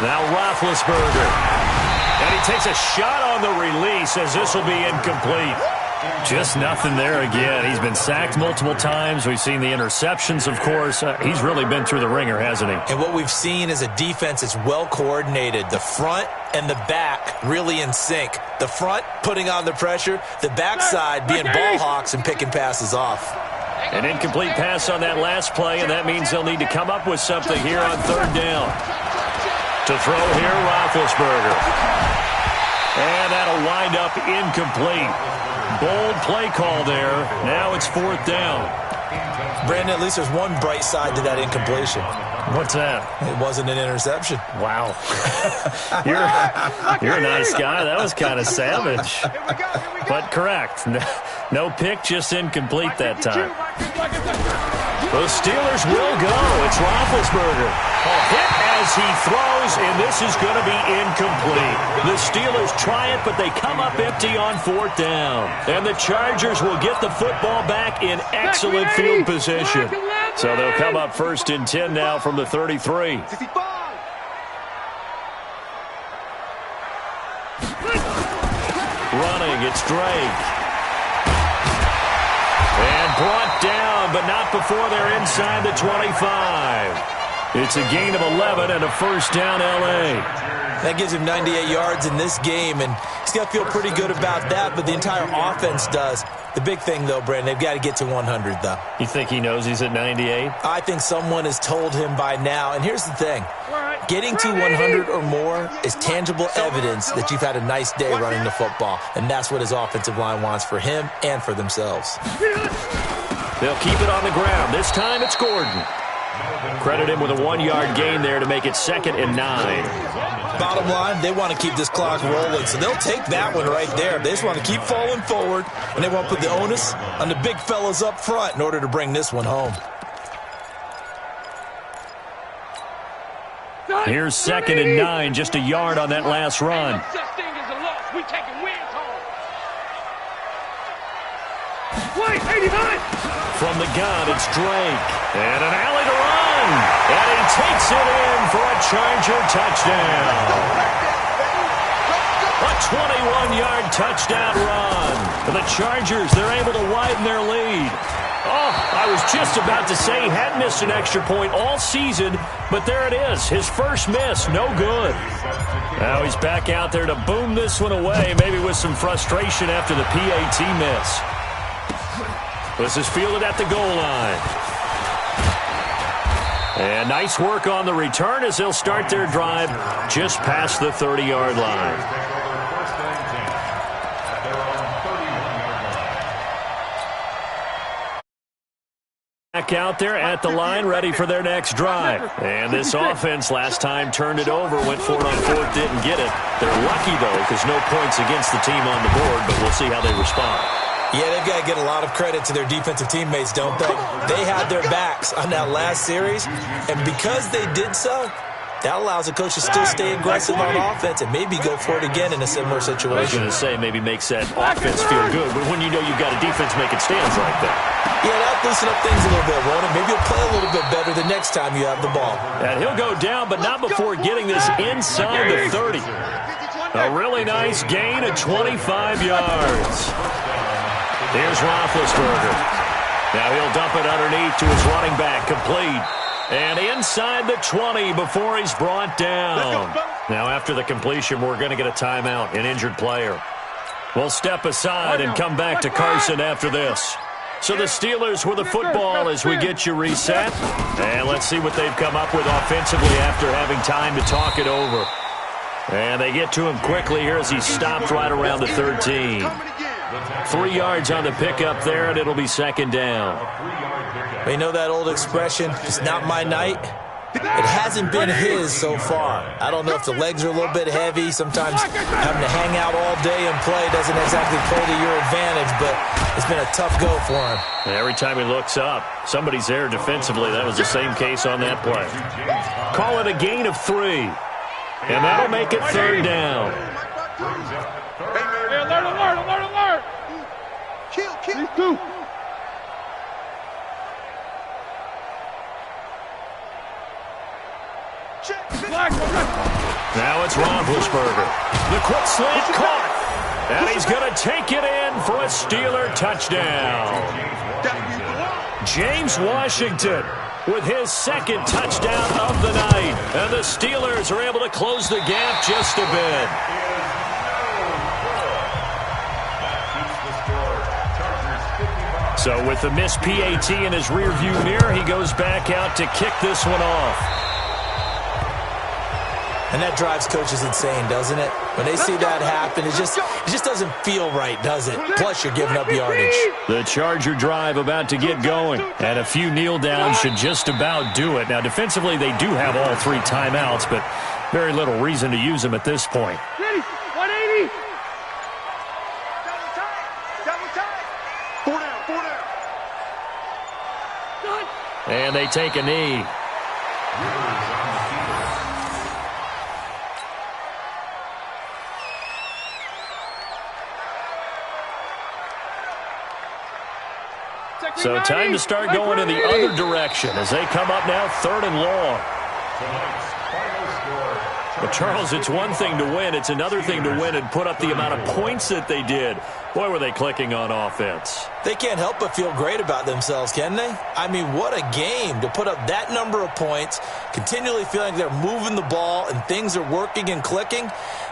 Now Roethlisberger. And he takes a shot on the release as this will be incomplete. Just nothing there again. He's been sacked multiple times. We've seen the interceptions, of course. He's really been through the ringer, hasn't he? And what we've seen is a defense that's well coordinated. The front and the back really in sync. The front putting on the pressure. The backside being ball hawks and picking passes off. An incomplete pass on that last play, and that means they'll need to come up with something here on 3rd down. To throw here, Roethlisberger. And that'll wind up incomplete. Bold play call there. Now it's 4th down. Brandon, at least there's one bright side to that incompletion. What's that? It wasn't an interception. Wow. You're a nice guy. That was kind of savage. But correct. No pick, just incomplete that time. The Steelers will go. It's Roethlisberger. A hit as he throws, and this is going to be incomplete. The Steelers try it, but they come up empty on 4th down. And the Chargers will get the football back in excellent field position. So they'll come up 1st and 10 now from the 33. Running, it's Drake. And brought down, but not before they're inside the 25. It's a gain of 11 and a first down, L.A. That gives him 98 yards in this game, and he's got to feel pretty good about that, but the entire offense does. The big thing, though, Brandon, they've got to get to 100, though. You think he knows he's at 98? I think someone has told him by now, and here's the thing. Getting to 100 or more is tangible evidence that you've had a nice day running the football, and that's what his offensive line wants for him and for themselves. They'll keep it on the ground. This time it's Gordon. Credit him with a 1-yard gain there to make it 2nd and 9. Bottom line, they want to keep this clock rolling, so they'll take that one right there. They just want to keep falling forward, and they want to put the onus on the big fellas up front in order to bring this one home. Here's 2nd and 9, just a yard on that last run. Such thing as a loss. We taking wins home. Wait, 89. From the gun, it's Drake. And an alley to run. And he takes it in for a Charger touchdown. A 21-yard touchdown run. For the Chargers, they're able to widen their lead. Oh, I was just about to say he hadn't missed an extra point all season, but there it is. His first miss, no good. Now he's back out there to boom this one away, maybe with some frustration after the PAT miss. This is fielded at the goal line. And nice work on the return as they'll start their drive just past the 30-yard line. Back out there at the line, ready for their next drive. And this offense last time turned it over, went for it on 4th, didn't get it. They're lucky, though, because no points against the team on the board, but we'll see how they respond. Yeah, they've got to get a lot of credit to their defensive teammates, don't they? They had their backs on that last series, and because they did so, that allows the coach to still stay aggressive on offense and maybe go for it again in a similar situation. I was going to say maybe makes that offense feel good, but when you know you've got a defense making stands like that. Yeah, that'll loosen up things a little bit, won't it? Maybe you'll play a little bit better the next time you have the ball. And he'll go down, but not before getting this inside the 30. A really nice gain of 25 yards. Here's Roethlisberger. Now he'll dump it underneath to his running back, complete. And inside the 20 before he's brought down. Now after the completion, we're going to get a timeout, an injured player. We'll step aside and come back to Carson after this. So the Steelers with the football as we get you reset. And let's see what they've come up with offensively after having time to talk it over. And they get to him quickly here as he stopped right around the 13. 3 yards on the pickup there, and it'll be 2nd down. You know that old expression, it's not my night? It hasn't been his so far. I don't know if the legs are a little bit heavy. Sometimes having to hang out all day and play doesn't exactly play to your advantage, but it's been a tough go for him. Every time he looks up, somebody's there defensively. That was the same case on that play. Call it a gain of 3. And that'll make it 3rd down. Hey, alert. Kill. These two. Now it's Roethlisberger. The quick slant caught. And he's going to take it in for a Steeler touchdown. James Washington with his 2nd touchdown of the night. And the Steelers are able to close the gap just a bit. So with the missed PAT in his rearview mirror, he goes back out to kick this one off. And that drives coaches insane, doesn't it? When they see that happen, it just doesn't feel right, does it? Plus, you're giving up yardage. The Charger drive about to get going. And a few kneel downs should just about do it. Now, defensively, they do have all 3 timeouts, but very little reason to use them at this point. 180. Double time. And they take a knee. So time to start going in the other direction as they come up now 3rd and long. But, Charles, it's one thing to win. It's another thing to win and put up the amount of points that they did. Boy, were they clicking on offense. They can't help but feel great about themselves, can they? I mean, what a game to put up that number of points, continually feeling they're moving the ball and things are working and clicking.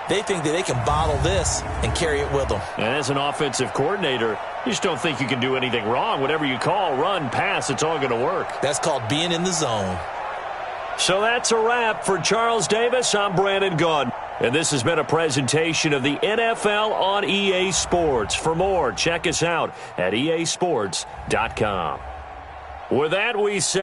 They think that they can bottle this and carry it with them. And as an offensive coordinator, you just don't think you can do anything wrong. Whatever you call, run, pass, it's all going to work. That's called being in the zone. So that's a wrap for Charles Davis. I'm Brandon Gaudin. And this has been a presentation of the NFL on EA Sports. For more, check us out at easports.com. With that, we say